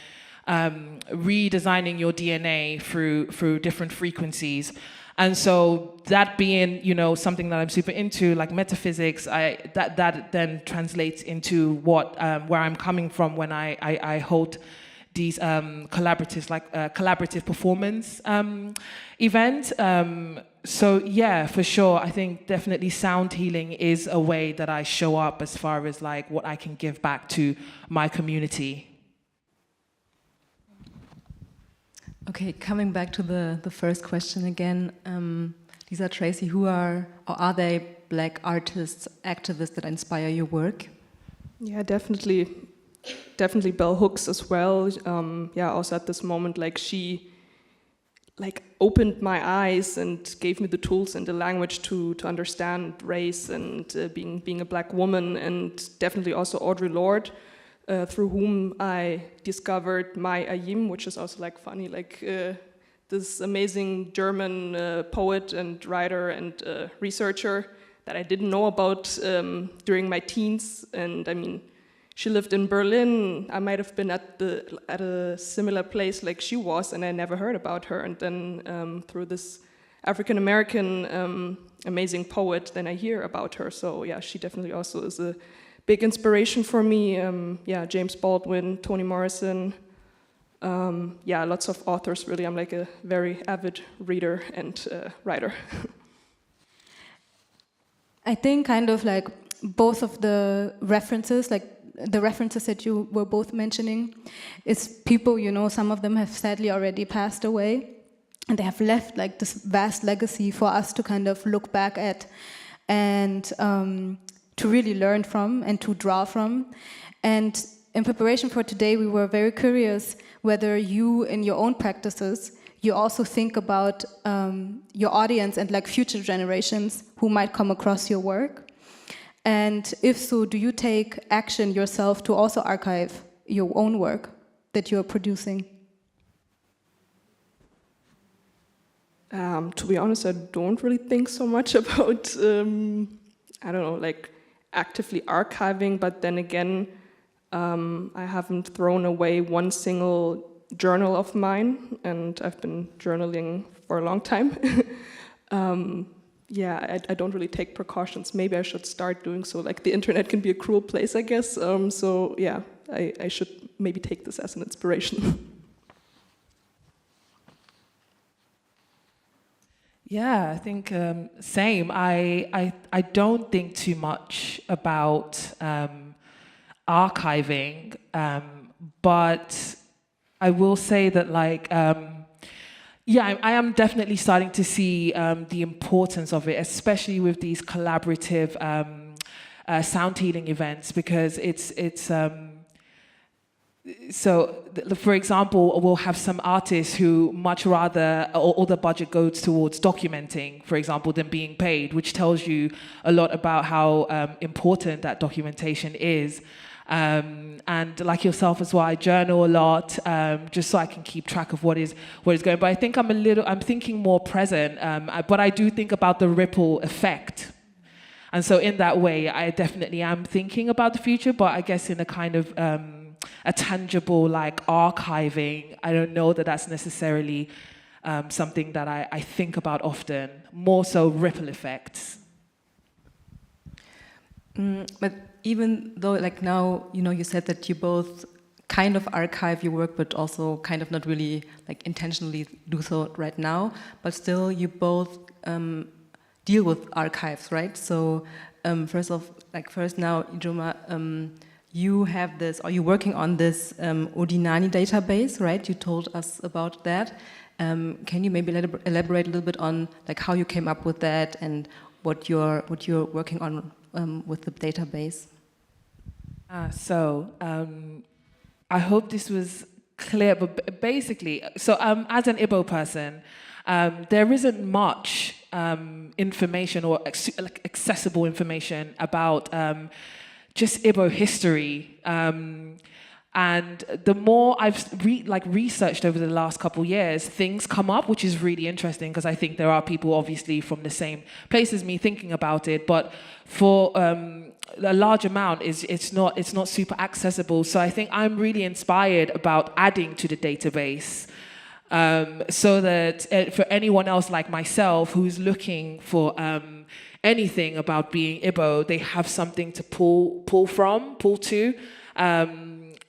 redesigning your DNA through different frequencies. And so that being, you know, something that I'm super into, like metaphysics, that then translates into what where I'm coming from when I hold these collaboratives, like collaborative performance event. So yeah, for sure, I think definitely sound healing is a way that I show up as far as like what I can give back to my community. Okay, coming back to the first question again, Lisa, Tracy, who are they Black artists, activists that inspire your work? Yeah, definitely bell hooks as well. Yeah, also at this moment, like she like opened my eyes and gave me the tools and the language to understand race and being a Black woman, and definitely also Audre Lorde, through whom I discovered my Ayim, which is also like funny, like this amazing German poet and writer and researcher that I didn't know about during my teens. And I mean, she lived in Berlin. I might have been at a similar place like she was, and I never heard about her. And then through this African American amazing poet, then I hear about her. So yeah, she definitely also is a big inspiration for me. Yeah, James Baldwin, Toni Morrison. Yeah, lots of authors. Really, I'm like a very avid reader and writer. I think kind of like both of the references, like the references that you were both mentioning, is people, you know, some of them have sadly already passed away. and they have left like this vast legacy for us to kind of look back at and to really learn from and to draw from. And in preparation for today, we were very curious whether you, in your own practices, you also think about your audience and like future generations who might come across your work. And if so, do you take action yourself to also archive your own work that you're producing? To be honest, I don't really think so much about, I don't know, like actively archiving, but then again, I haven't thrown away one single journal of mine, and I've been journaling for a long time. Yeah, I don't really take precautions. Maybe I should start doing so. Like, the internet can be a cruel place, I guess. So yeah, I should maybe take this as an inspiration. Yeah, I think same. I don't think too much about archiving, but I will say that, like, yeah, I am definitely starting to see the importance of it, especially with these collaborative sound healing events, because it's so, for example, we'll have some artists who much rather all the budget goes towards documenting, for example, than being paid, which tells you a lot about how important that documentation is. And like yourself as well, I journal a lot, just so I can keep track of what is going. But I think I'm thinking more present, but I do think about the ripple effect. And so in that way, I definitely am thinking about the future, but I guess in a kind of a tangible, like, archiving, I don't know that that's necessarily something that I think about often, more so ripple effects. But even though, like, now, you know, you said that you both kind of archive your work, but also kind of not really, like, intentionally do so right now, but still you both deal with archives, right? So first now, Ijeoma, you have this, or you're working on this Odinani database, right? You told us about that. Can you maybe elaborate a little bit on, like, how you came up with that and what you're working on with the database? I hope this was clear, but basically, so as an Igbo person, there isn't much information or accessible information about just Igbo history. And the more I've researched over the last couple of years, things come up, which is really interesting, because I think there are people obviously from the same place as me thinking about it, but for a large amount, it's not super accessible. So I think I'm really inspired about adding to the database, so that for anyone else like myself who's looking for anything about being Igbo, they have something to pull to.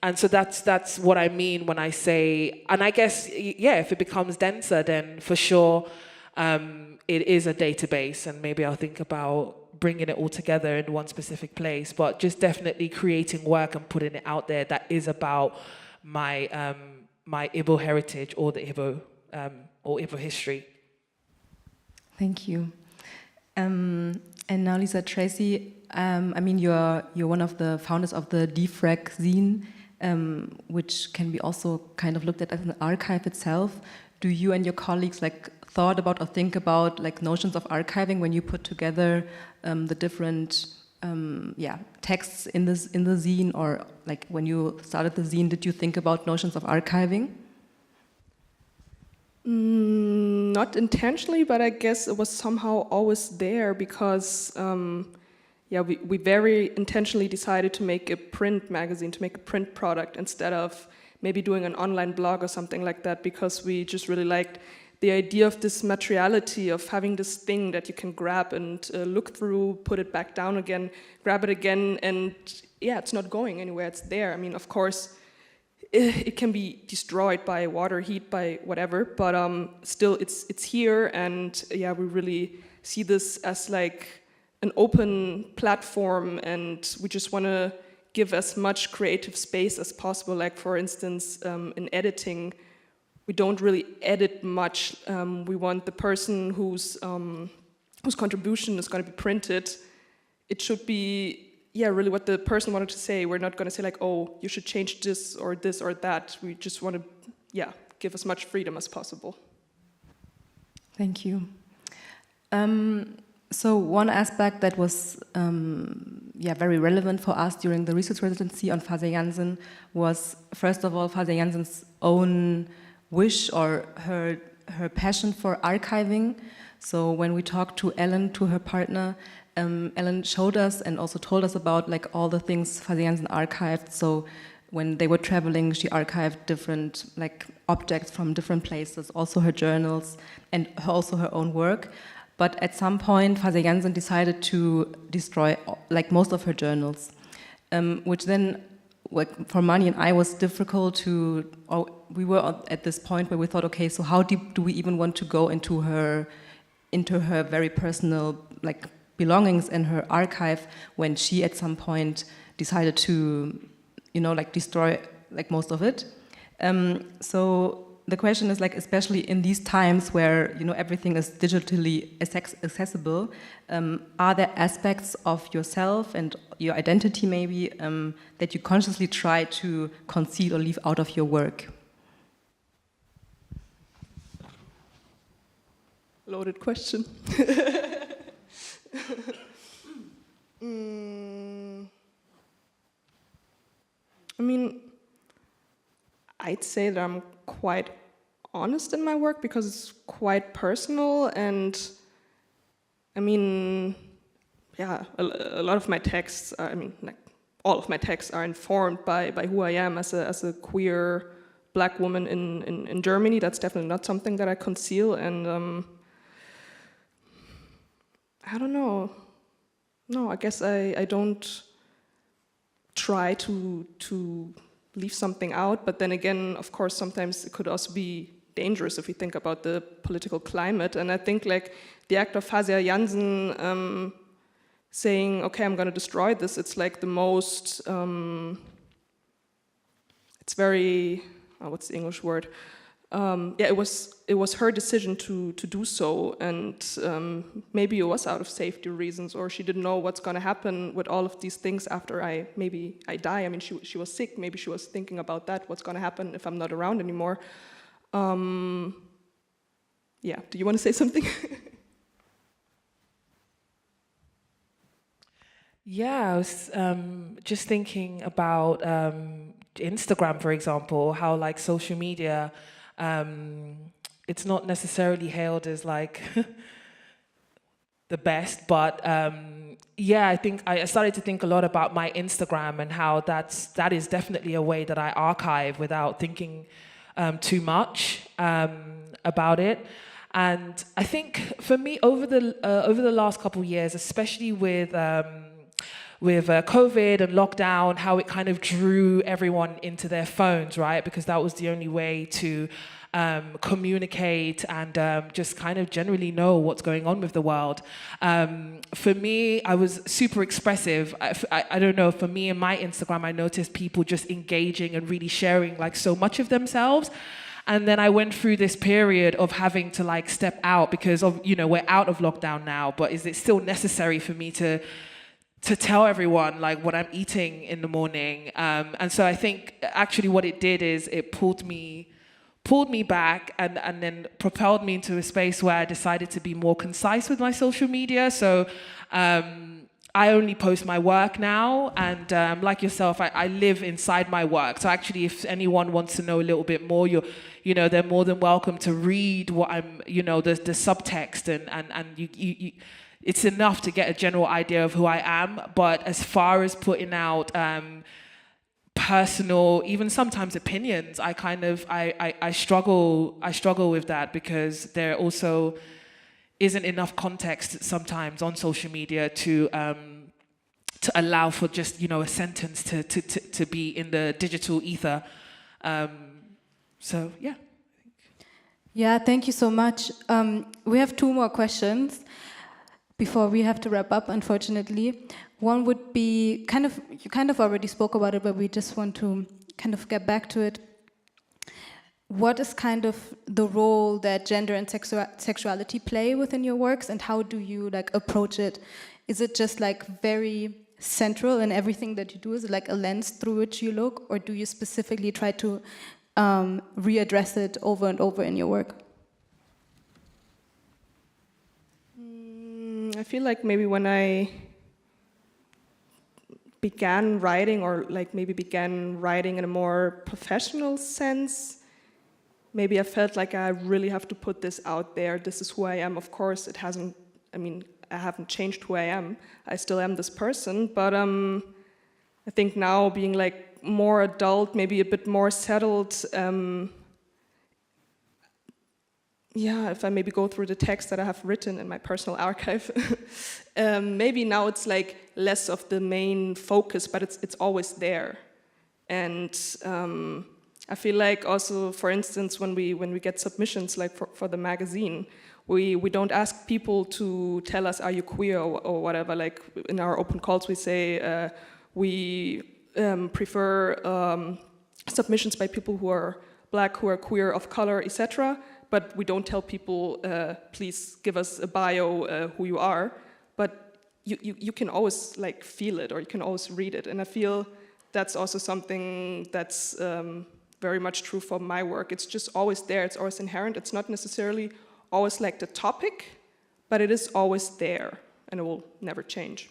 And so that's what I mean when I say, and I guess, yeah, if it becomes denser, then for sure it is a database, and maybe I'll think about bringing it all together in one specific place, but just definitely creating work and putting it out there that is about my my Igbo heritage or the Igbo or Igbo history. Thank you. And now, Lisa, Tracy, I mean, you're one of the founders of the defrag-zine, which can be also kind of looked at as an archive itself. Do you and your colleagues thought about or think about notions of archiving when you put together the different texts in the zine, or when you started the zine, did you think about notions of archiving? Not intentionally, but I guess it was somehow always there, because we very intentionally decided to make a print magazine, to make a print product instead of maybe doing an online blog or something like that, because we just really liked the idea of this materiality, of having this thing that you can grab and look through, put it back down again, grab it again, and it's not going anywhere, it's there. I mean, of course, it can be destroyed by water, heat, by whatever, but still it's here, and we really see this as an open platform, and we just want to give as much creative space as possible. For instance, in editing, we don't really edit much. We want the person whose contribution is going to be printed. It should be, really what the person wanted to say. We're not going to say like, oh, you should change this or that. We just want to, give as much freedom as possible. Thank you. So one aspect that was very relevant for us during the research residency on Fabian Jansen was, first of all, Fabian Jansen's own wish or her passion for archiving. So when we talked to Ellen, to her partner, Ellen showed us and also told us about like all the things Fabian Jansen archived. So when they were traveling, she archived different like objects from different places, also her journals and also her own work. But at some point, Fabian Jansen decided to destroy like most of her journals, which then, for Marny and I, was difficult to. We were at this point where we thought, okay, so how deep do we even want to go into her very personal like belongings and her archive when she at some point decided to, destroy like most of it. So the question is like, especially in these times where everything is digitally accessible, are there aspects of yourself and your identity maybe that you consciously try to conceal or leave out of your work? Loaded question. I mean, I'd say that I'm quite honest in my work because it's quite personal, and I mean, a lot of my texts, all of my texts are informed by who I am as a queer black woman in Germany. That's definitely not something that I conceal, and I don't know. No, I guess I don't try to leave something out, but then again, of course, sometimes it could also be dangerous if you think about the political climate. And I think like the act of Fabian Jansen saying, okay, I'm going to destroy this, it's like the most, it's very, what's the English word? It was her decision to do so, and maybe it was out of safety reasons, or she didn't know what's going to happen with all of these things after I die. I mean, she was sick. Maybe she was thinking about that. What's going to happen if I'm not around anymore? Do you want to say something? I was just thinking about Instagram, for example, how like social media. It's not necessarily hailed as like the best, but I think I started to think a lot about my Instagram and how that is definitely a way that I archive without thinking too much about it. And I think for me, over the last couple of years, especially with COVID and lockdown, how it kind of drew everyone into their phones, right? Because that was the only way to communicate and just kind of generally know what's going on with the world. For me, I was super expressive. I don't know, for me and my Instagram, I noticed people just engaging and really sharing like so much of themselves. And then I went through this period of having to like step out because of, we're out of lockdown now, but is it still necessary for me to tell everyone like what I'm eating in the morning? And so I think actually what it did is it pulled me back and then propelled me into a space where I decided to be more concise with my social media. So I only post my work now, and like yourself, I live inside my work. So actually, if anyone wants to know a little bit more, they're more than welcome to read what I'm, the subtext, and you it's enough to get a general idea of who I am. But as far as putting out personal, even sometimes opinions, I struggle with that, because there also isn't enough context sometimes on social media to allow for just a sentence to be in the digital ether. So yeah. Yeah, thank you so much. We have two more questions before we have to wrap up, unfortunately. One would be you kind of already spoke about it, but we just want to kind of get back to it. what is kind of the role that gender and sexuality play within your works, and how do you like approach it? Is it just like very central in everything that you do? Is it like a lens through which you look, or do you specifically try to readdress it over and over in your work? I feel like maybe when I began writing, or like maybe began writing in a more professional sense, maybe I felt like I really have to put this out there. This is who I am. Of course, it hasn't, I mean, I haven't changed who I am. I still am this person, but I think now being like more adult, maybe a bit more settled, yeah, if I maybe go through the text that I have written in my personal archive, maybe now it's like less of the main focus, but it's always there. And I feel like also, for instance, when we get submissions like for the magazine, we don't ask people to tell us, are you queer or whatever. Like in our open calls we say we prefer submissions by people who are black, who are queer, of color, etc. But we don't tell people, please give us a bio, who you are. But you can always like feel it, or you can always read it. And I feel that's also something that's very much true for my work. It's just always there, it's always inherent. It's not necessarily always like the topic, but it is always there, and it will never change.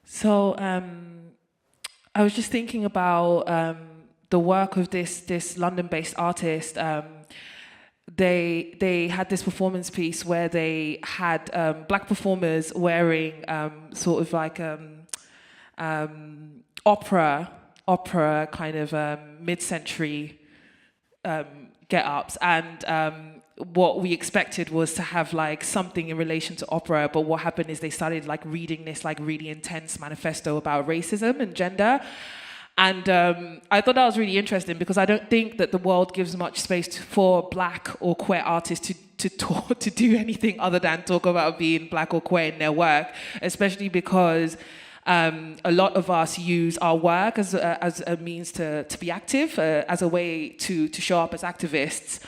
So I was just thinking about the work of this London-based artist. They had this performance piece where they had black performers wearing sort of like opera kind of mid-century get-ups, and what we expected was to have like something in relation to opera, but what happened is they started like reading this like really intense manifesto about racism and gender. And I thought that was really interesting, because I don't think that the world gives much space for black or queer artists to do anything other than talk about being black or queer in their work, especially because a lot of us use our work as a means to be active, as a way to show up as activists.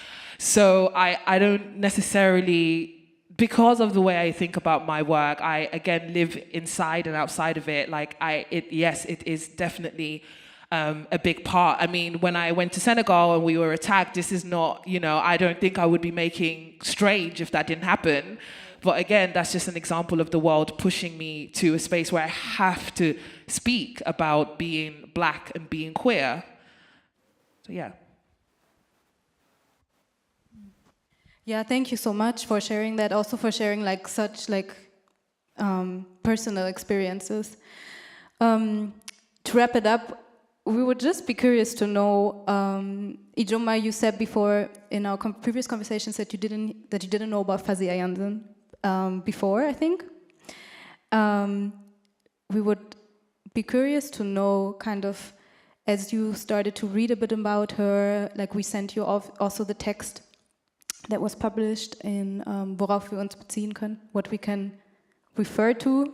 So I don't necessarily, because of the way I think about my work, I again live inside and outside of it. Like yes, it is definitely a big part. I mean, when I went to Senegal and we were attacked, this is not, I don't think I would be making Strange if that didn't happen. But again, that's just an example of the world pushing me to a space where I have to speak about being black and being queer. So yeah. Yeah, thank you so much for sharing that. Also for sharing like such like personal experiences. To wrap it up, we would just be curious to know, Ijeoma, you said before in our previous conversations that you didn't know about Fuzzy Ayanzin before, I think. We would be curious to know, kind of, as you started to read a bit about her, like we sent you also the text that was published in Worauf wir uns beziehen können, what we can refer to,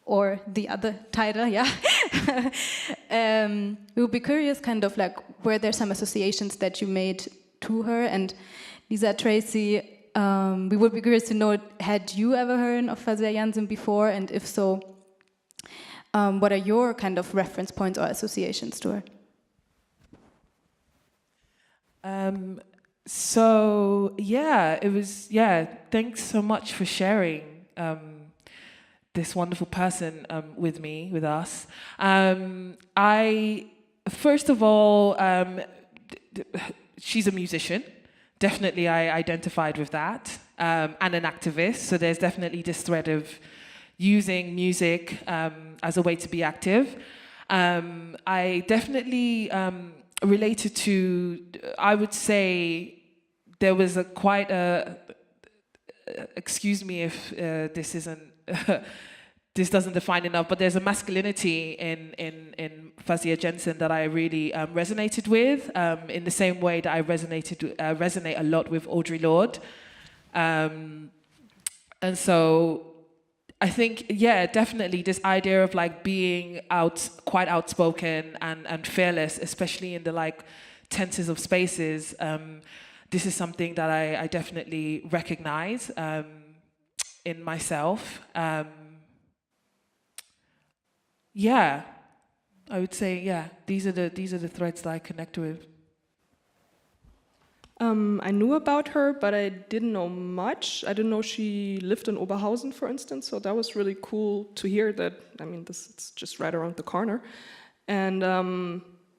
or the other title, yeah. We would be curious, kind of like, were there some associations that you made to her? And Lisa, Tracy, we would be curious to know, had you ever heard of Fuzzy Ayanzin before? And if so, what are your kind of reference points or associations to her? So yeah, thanks so much for sharing this wonderful person with us. First of all, she's a musician. Definitely I identified with that, and an activist. So there's definitely this thread of using music as a way to be active. I definitely related to, I would say, there was quite a, excuse me if this isn't, this doesn't define enough, but there's a masculinity in Fuzzy Ayanzin that I really resonated with, in the same way that I resonate a lot with Audre Lorde. And so I think, yeah, definitely this idea of like being quite outspoken and fearless, especially in the like tenses of spaces. This is something that I definitely recognize in myself. Yeah, I would say, yeah, these are the threads that I connect with. I knew about her, but I didn't know much. I didn't know she lived in Oberhausen, for instance, so that was really cool to hear that, I mean, it's just right around the corner. And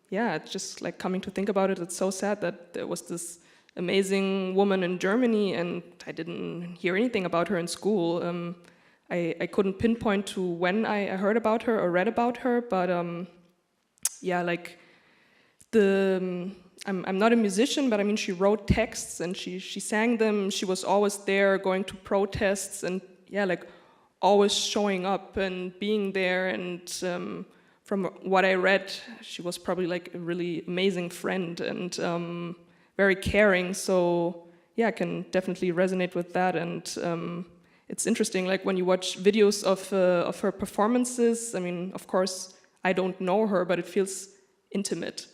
yeah, it's just like coming to think about it, it's so sad that there was this amazing woman in Germany and I didn't hear anything about her in school. I couldn't pinpoint to when I heard about her or read about her, but yeah, like I'm not a musician, but I mean, she wrote texts and she sang them. She was always there going to protests and yeah, like always showing up and being there. And from what I read, she was probably like a really amazing friend and very caring. So yeah, I can definitely resonate with that. And it's interesting, like when you watch videos of her performances, I mean, of course, I don't know her, but it feels intimate.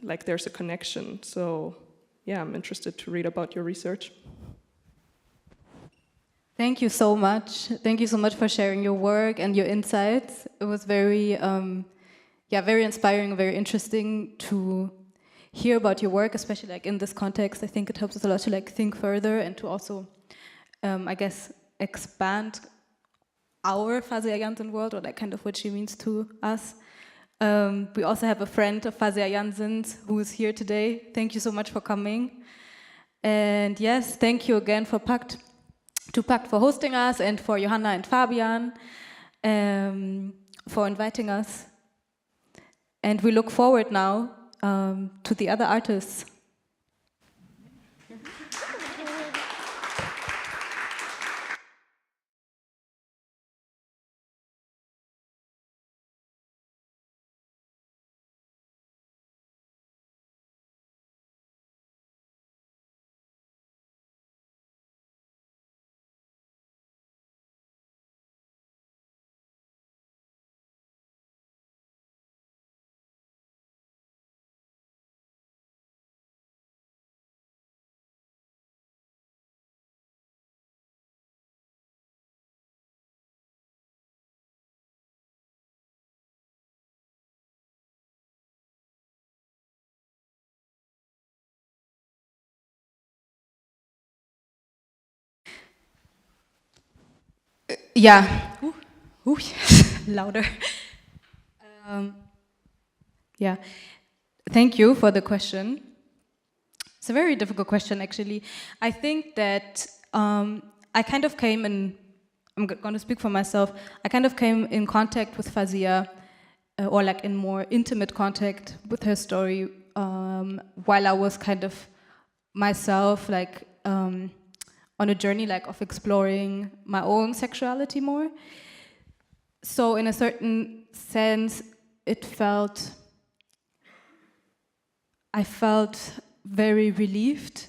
Like there's a connection. So yeah, I'm interested to read about your research. Thank you so much. Thank you so much for sharing your work and your insights. It was very, very inspiring, very interesting to hear about your work, especially like in this context. I think it helps us a lot to like think further and to also, I guess, expand our Fazia Jansen world, or like kind of what she means to us. We also have a friend of Fazia Jansen's who is here today. Thank you so much for coming. And yes, thank you again to PACT for hosting us, and for Johanna and Fabian for inviting us. And we look forward now to the other artists. Yeah. Louder. Yeah. Thank you for the question. It's a very difficult question, actually. I think that I kind of came in, I'm going to speak for myself, I kind of came in contact with Fazia, or like in more intimate contact with her story, while I was kind of myself, like, on a journey like of exploring my own sexuality more. So in a certain sense, I felt very relieved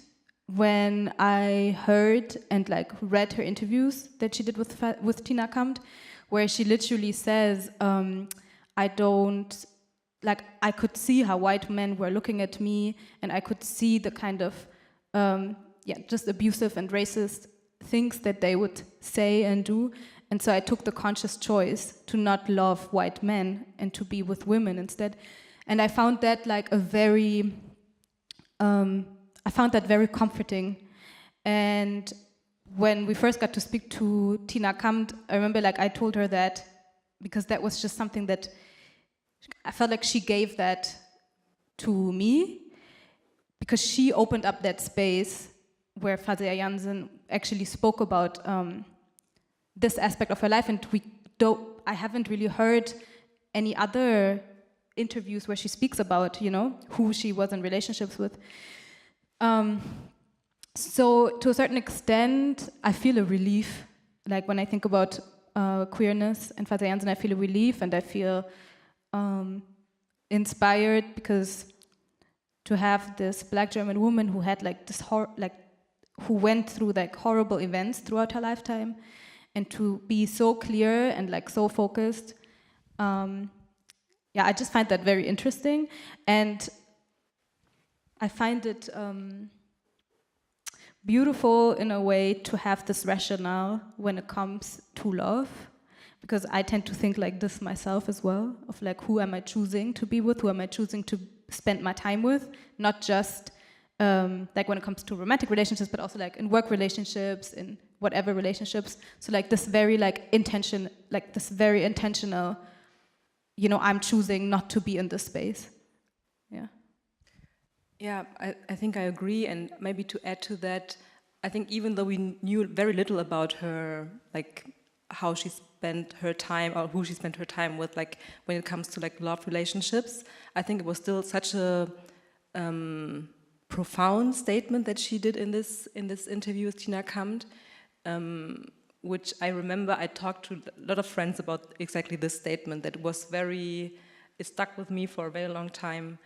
when I heard and like read her interviews that she did with Tina Kampt, where she literally says, I could see how white men were looking at me, and I could see the kind of just abusive and racist things that they would say and do. And so I took the conscious choice to not love white men and to be with women instead. And I found that like very comforting. And when we first got to speak to Tina Kampt, I remember like I told her that because that was just something that I felt like she gave that to me, because she opened up that space where Fazia Jansen actually spoke about this aspect of her life, and I haven't really heard any other interviews where she speaks about, who she was in relationships with. So to a certain extent, I feel a relief. Like when I think about queerness and Fazia Jansen, I feel a relief, and I feel inspired, because to have this Black German woman who had like this who went through like horrible events throughout her lifetime, and to be so clear and like so focused. Yeah, I just find that very interesting, and I find it beautiful in a way to have this rationale when it comes to love, because I tend to think like this myself as well, of like, who am I choosing to be with, who am I choosing to spend my time with, not just like when it comes to romantic relationships, but also like in work relationships, in whatever relationships. So like this very like intention, like this very intentional, you know, I'm choosing not to be in this space. Yeah. Yeah, I think I agree, and maybe to add to that, I think even though we knew very little about her, like how she spent her time or who she spent her time with, like when it comes to like love relationships, I think it was still such a profound statement that she did in this interview with Tina Kampt, which I remember I talked to a lot of friends about exactly this statement that was it stuck with me for a very long time.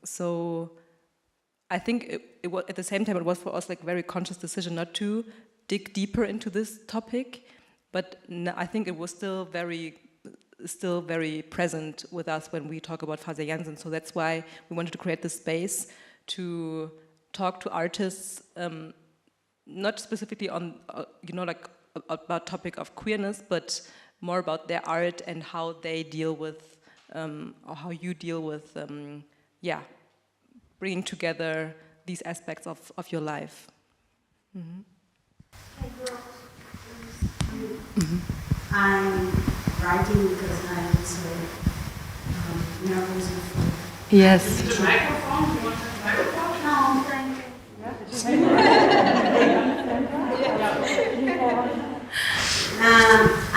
So I think it was, at the same time, it was for us like a very conscious decision not to dig deeper into this topic, but I think it was still very present with us when we talk about Fase Jansen. So that's why we wanted to create this space to talk to artists, not specifically on, like about topic of queerness, but more about their art and how they deal with, or how you deal with, bringing together these aspects of your life. Mm-hmm. I'm writing because I'm so nervous. Yes. The microphone? You want the microphone? No, thank you.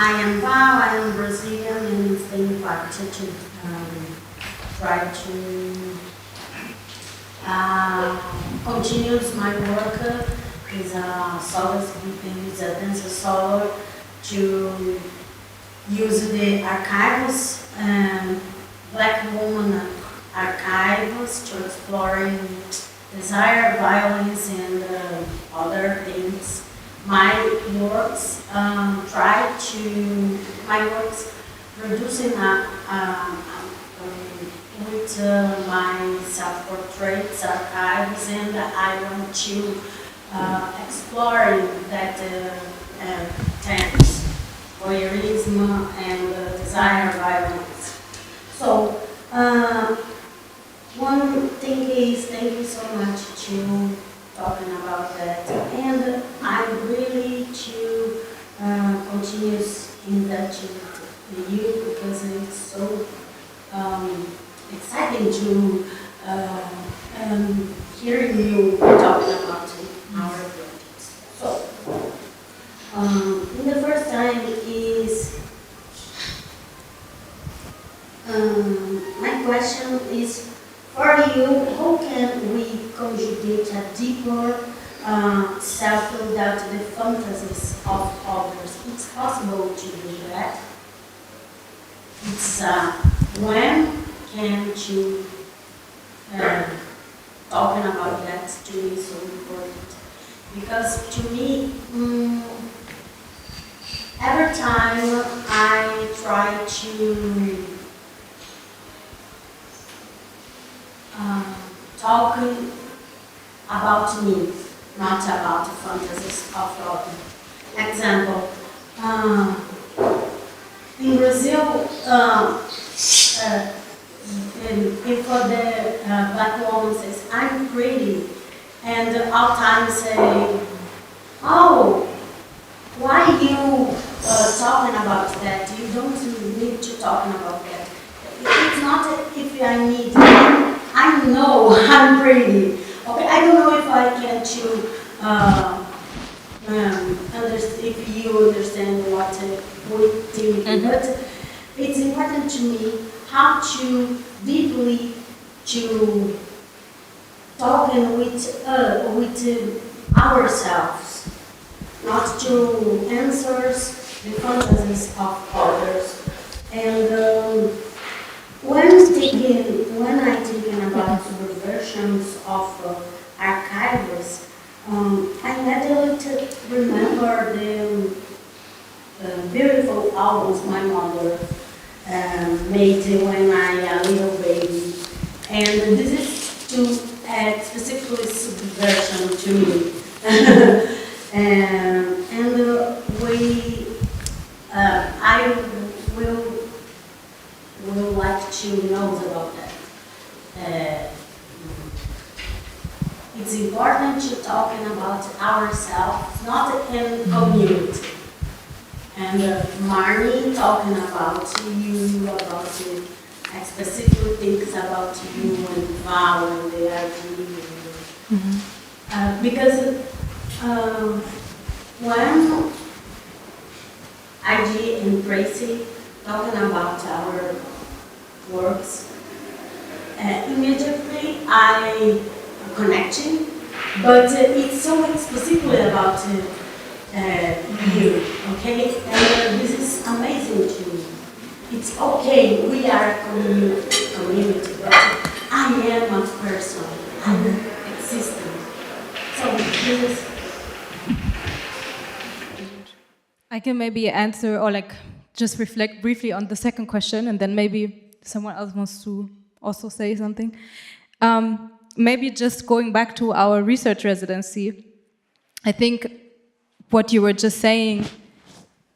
I am Bao, I am Brazilian, and it's the impact to try to continue my work is a solo, is a dancer solo, to use the archives, Black woman archives, to exploring desire, violence, and other things. My works producing with my self-portraits archives, and I want to explore that terms, voyeurism and desire, violence. So one thing is, thank you so much to talking about that, and I'm really to continue in touch with you because it's so exciting to hearing you talking about our projects. So, in the first time is my question is for you: how can we conjugate a deeper self without the fantasies of others? It's possible to do that. It's when can you talking about that to me is so important, because to me every time I try to talking about me, not about the fantasies of others. Example, in Brazil, for the Black woman says, I'm pretty, and all time say, oh, why you talking about that? You don't need to talking about that. It's not if I need, I know I'm pretty. Okay, I don't know if I can understand, if you understand what we think, but it's important to me how to deeply to talking with ourselves, not to answers the fantasies of others. And when I thinking about the versions of archives, I immediately remember beautiful albums my mother made when I was a little baby. And this is to add specifically subversion to me. I will like to know about that. It's important to talking about ourselves, not in community. And Marny talking about you, about specific things about you and Val and the idea. Because when IG and Tracy talking about our works, immediately I connecting, but it's so specifically about you, okay? And this is amazing to me. It's okay, we are a community, but I am a person, I'm existing. So this is... I can maybe answer or like just reflect briefly on the second question, and then maybe someone else wants to also say something. Maybe just going back to our research residency, I think what you were just saying,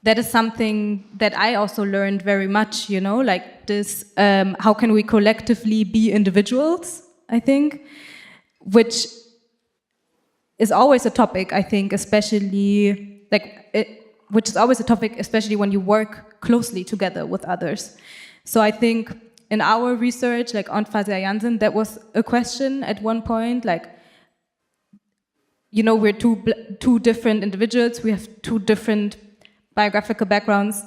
that is something that I also learned very much, you know, like this, how can we collectively be individuals, I think, which is always a topic, I think, especially, which is always a topic, especially when you work closely together with others. So I think in our research, like on Fazia Jansen, that was a question at one point, like, you know, we're two different individuals, we have two different biographical backgrounds,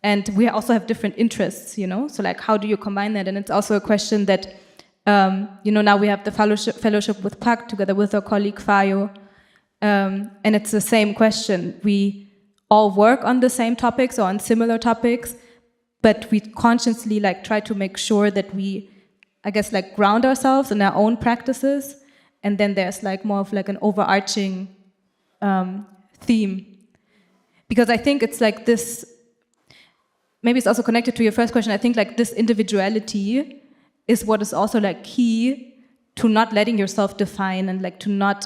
and we also have different interests, you know, so like how do you combine that? And it's also a question that, you know, now we have the fellowship with PACT together with our colleague Fayo, and it's the same question. We all work on the same topics or on similar topics, but we consciously like try to make sure that we, I guess, like ground ourselves in our own practices, and then there's like more of like an overarching theme. Because I think it's like this, maybe it's also connected to your first question, I think like this individuality is what is also like key to not letting yourself define and like to not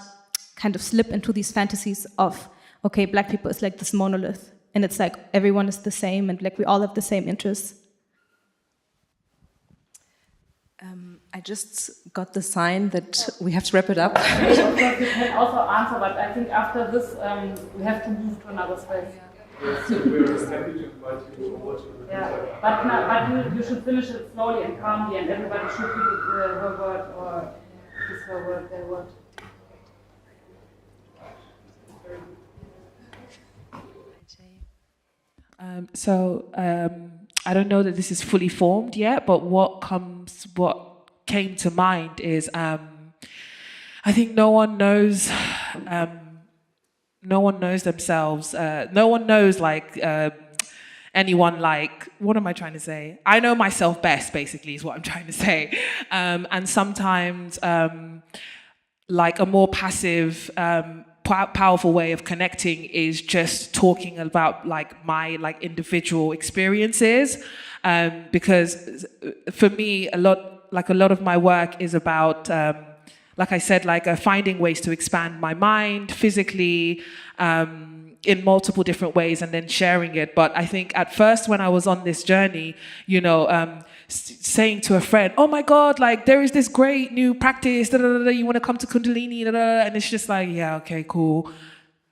kind of slip into these fantasies of, okay, Black people is like this monolith, and it's like everyone is the same and like we all have the same interests. I just got the sign that we have to wrap it up. You can also answer, but I think after this we have to move to another space. Yes, we're happy to invite you over to the but you should finish it slowly and calmly, and everybody should read her word or his her word, their word. I don't know that this is fully formed yet, but what came to mind is I think no one knows themselves. No one knows like anyone like, what am I trying to say? I know myself best, basically, is what I'm trying to say. And sometimes like a more passive powerful way of connecting is just talking about like my like individual experiences, because for me a lot of my work is about like I said, like finding ways to expand my mind physically in multiple different ways and then sharing it. But I think at first when I was on this journey, you know, saying to a friend, oh my God, like there is this great new practice, da, da, da, da, you want to come to Kundalini, da, da, da, and it's just like, yeah, okay, cool,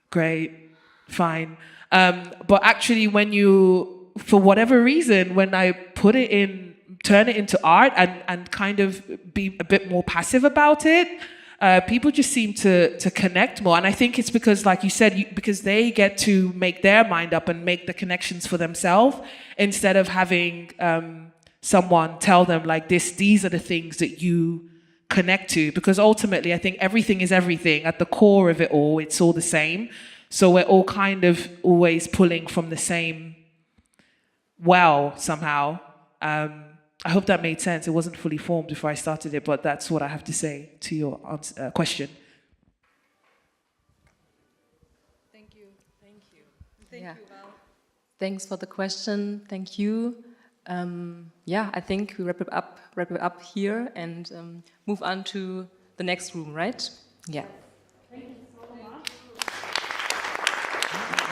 great, fine. But actually when you, for whatever reason, when I put it in, turn it into art and kind of be a bit more passive about it, people just seem to connect more. And I think it's because, like you said, because they get to make their mind up and make the connections for themselves instead of having someone tell them like these are the things that you connect to. Because ultimately, I think everything is everything. At the core of it all, it's all the same. So we're all kind of always pulling from the same well somehow. I hope that made sense. It wasn't fully formed before I started it, but that's what I have to say to your question. Thank you. Thank you, Val. Thanks for the question. Thank you. Yeah, I think we wrap it up here and move on to the next room, right? Yeah. Thank you so much.